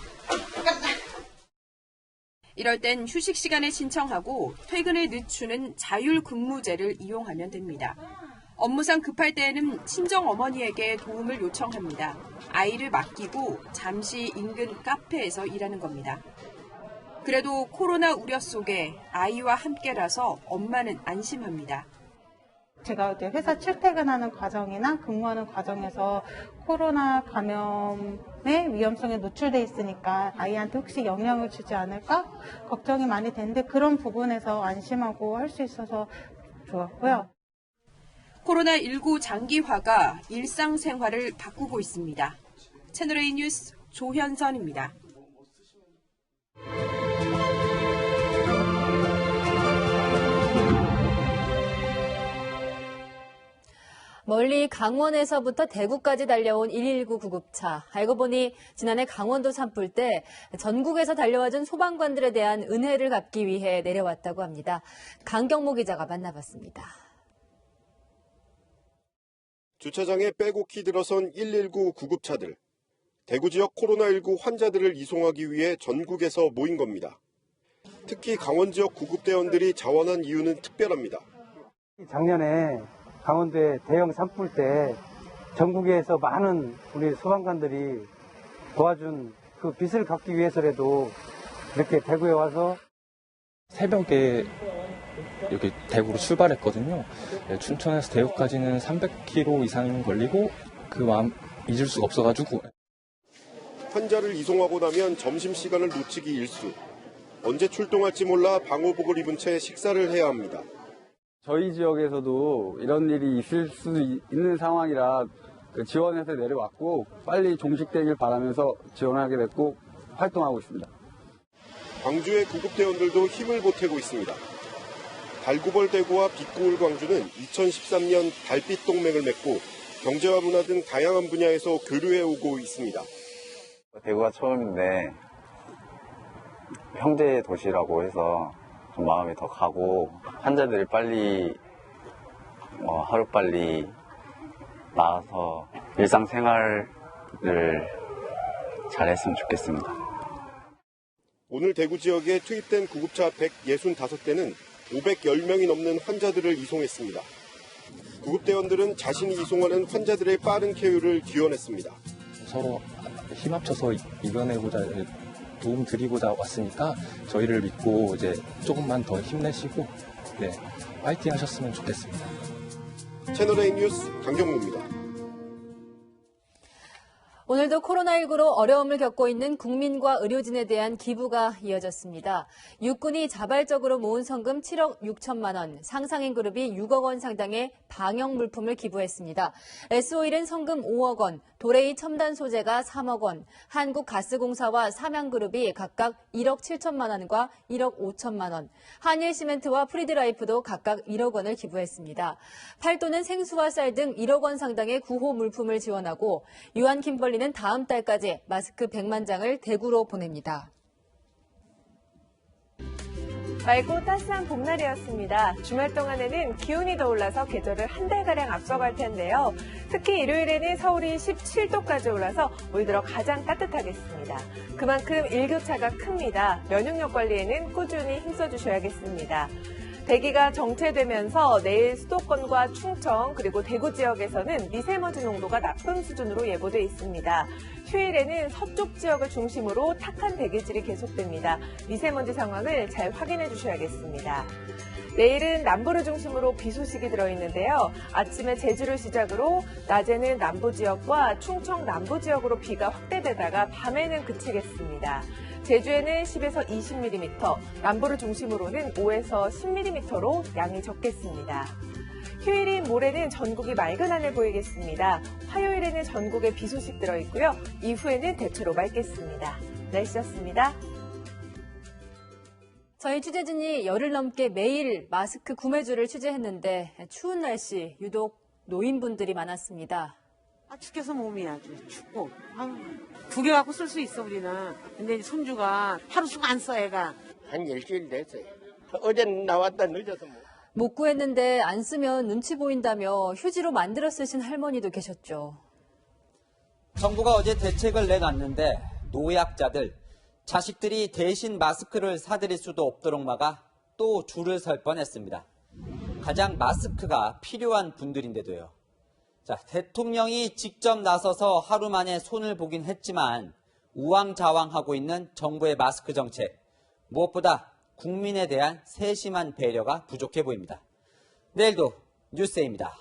이럴 땐 휴식 시간에 신청하고 퇴근을 늦추는 자율근무제를 이용하면 됩니다. 업무상 급할 때에는 친정 어머니에게 도움을 요청합니다. 아이를 맡기고 잠시 인근 카페에서 일하는 겁니다. 그래도 코로나 우려 속에 아이와 함께라서 엄마는 안심합니다. 제가 이제 회사 출퇴근하는 과정이나 근무하는 과정에서 코로나 감염의 위험성에 노출돼 있으니까 아이한테 혹시 영향을 주지 않을까 걱정이 많이 되는데 그런 부분에서 안심하고 할 수 있어서 좋았고요. 코로나19 장기화가 일상생활을 바꾸고 있습니다. 채널A 뉴스 조현선입니다. 멀리 강원에서부터 대구까지 달려온 119 구급차. 알고 보니 지난해 강원도 산불 때 전국에서 달려와준 소방관들에 대한 은혜를 갚기 위해 내려왔다고 합니다. 강경모 기자가 만나봤습니다. 주차장에 빼곡히 들어선 119 구급차들. 대구 지역 코로나19 환자들을 이송하기 위해 전국에서 모인 겁니다. 특히 강원 지역 구급대원들이 자원한 이유는 특별합니다. 작년에 강원도에 대형 산불 때 전국에서 많은 우리 소방관들이 도와준 그 빚을 갚기 위해서라도 이렇게 대구에 와서 새벽에 여기 대구로 출발했거든요. 춘천에서 대구까지는 300km 이상 걸리고 그 마음 잊을 수가 없어가지고. 환자를 이송하고 나면 점심시간을 놓치기 일쑤. 언제 출동할지 몰라 방호복을 입은 채 식사를 해야 합니다. 저희 지역에서도 이런 일이 있을 수 있는 상황이라 지원해서 내려왔고 빨리 종식되길 바라면서 지원하게 됐고 활동하고 있습니다. 광주의 구급대원들도 힘을 보태고 있습니다. 달구벌 대구와 빛고울 광주는 2013년 달빛 동맹을 맺고 경제와 문화 등 다양한 분야에서 교류해 오고 있습니다. 대구가 처음인데 형제 도시라고 해서 좀 마음이 더 가고 환자들이 빨리 하루빨리 나아서 일상생활을 잘했으면 좋겠습니다. 오늘 대구 지역에 투입된 구급차 165대는 510명이 넘는 환자들을 이송했습니다. 구급대원들은 자신이 이송하는 환자들의 빠른 쾌유를 기원했습니다. 서로 힘 합쳐서 이겨내고자 도움 드리고자 왔으니까 저희를 믿고 이제 조금만 더 힘내시고 파이팅 하셨으면 좋겠습니다. 채널A 뉴스 강경무입니다. 오늘도 코로나19로 어려움을 겪고 있는 국민과 의료진에 대한 기부가 이어졌습니다. 육군이 자발적으로 모은 성금 7억 6천만 원, 상상인 그룹이 6억 원 상당의 방역 물품을 기부했습니다. S-오일은 성금 5억 원, 도레이 첨단 소재가 3억 원, 한국가스공사와 삼양그룹이 각각 1억 7천만 원과 1억 5천만 원, 한일시멘트와 프리드라이프도 각각 1억 원을 기부했습니다. 팔도는 생수와 쌀 등 1억 원 상당의 구호 물품을 지원하고 유한 킴벌리는 다음 달까지 마스크 100만 장을 대구로 보냅니다. 맑고 따스한 봄날이었습니다. 주말 동안에는 기온이 더 올라서 계절을 한 달가량 앞서갈 텐데요. 특히 일요일에는 서울이 17도까지 올라서 올 들어 가장 따뜻하겠습니다. 그만큼 일교차가 큽니다. 면역력 관리에는 꾸준히 힘써주셔야겠습니다. 대기가 정체되면서 내일 수도권과 충청 그리고 대구 지역에서는 미세먼지 농도가 나쁨 수준으로 예보돼 있습니다. 휴일에는 서쪽 지역을 중심으로 탁한 대기질이 계속됩니다. 미세먼지 상황을 잘 확인해 주셔야겠습니다. 내일은 남부를 중심으로 비 소식이 들어있는데요. 아침에 제주를 시작으로 낮에는 남부 지역과 충청 남부 지역으로 비가 확대되다가 밤에는 그치겠습니다. 제주에는 10에서 20mm, 남부를 중심으로는 5에서 10mm로 양이 적겠습니다. 휴일인 모레는 전국이 맑은 하늘 보이겠습니다. 화요일에는 전국에 비 소식 들어있고요. 이후에는 대체로 맑겠습니다. 날씨였습니다. 저희 취재진이 열흘 넘게 매일 마스크 구매주를 취재했는데 추운 날씨 유독 노인분들이 많았습니다. 죽겠어 몸이 아주 춥고. 두 개 갖고 쓸 수 있어 우리는. 근데 손주가 하루 쭉 안 써 애가. 한 일주일 됐어요. 어제는 나왔다 늦어서 뭐. 못 구했는데 안 쓰면 눈치 보인다며 휴지로 만들어 쓰신 할머니도 계셨죠. 정부가 어제 대책을 내놨는데 노약자들, 자식들이 대신 마스크를 사드릴 수도 없도록 막아 또 줄을 설 뻔했습니다. 가장 마스크가 필요한 분들인데도요. 자, 대통령이 직접 나서서 하루 만에 손을 보긴 했지만 우왕좌왕하고 있는 정부의 마스크 정책. 무엇보다 국민에 대한 세심한 배려가 부족해 보입니다. 내일도 뉴스에입니다.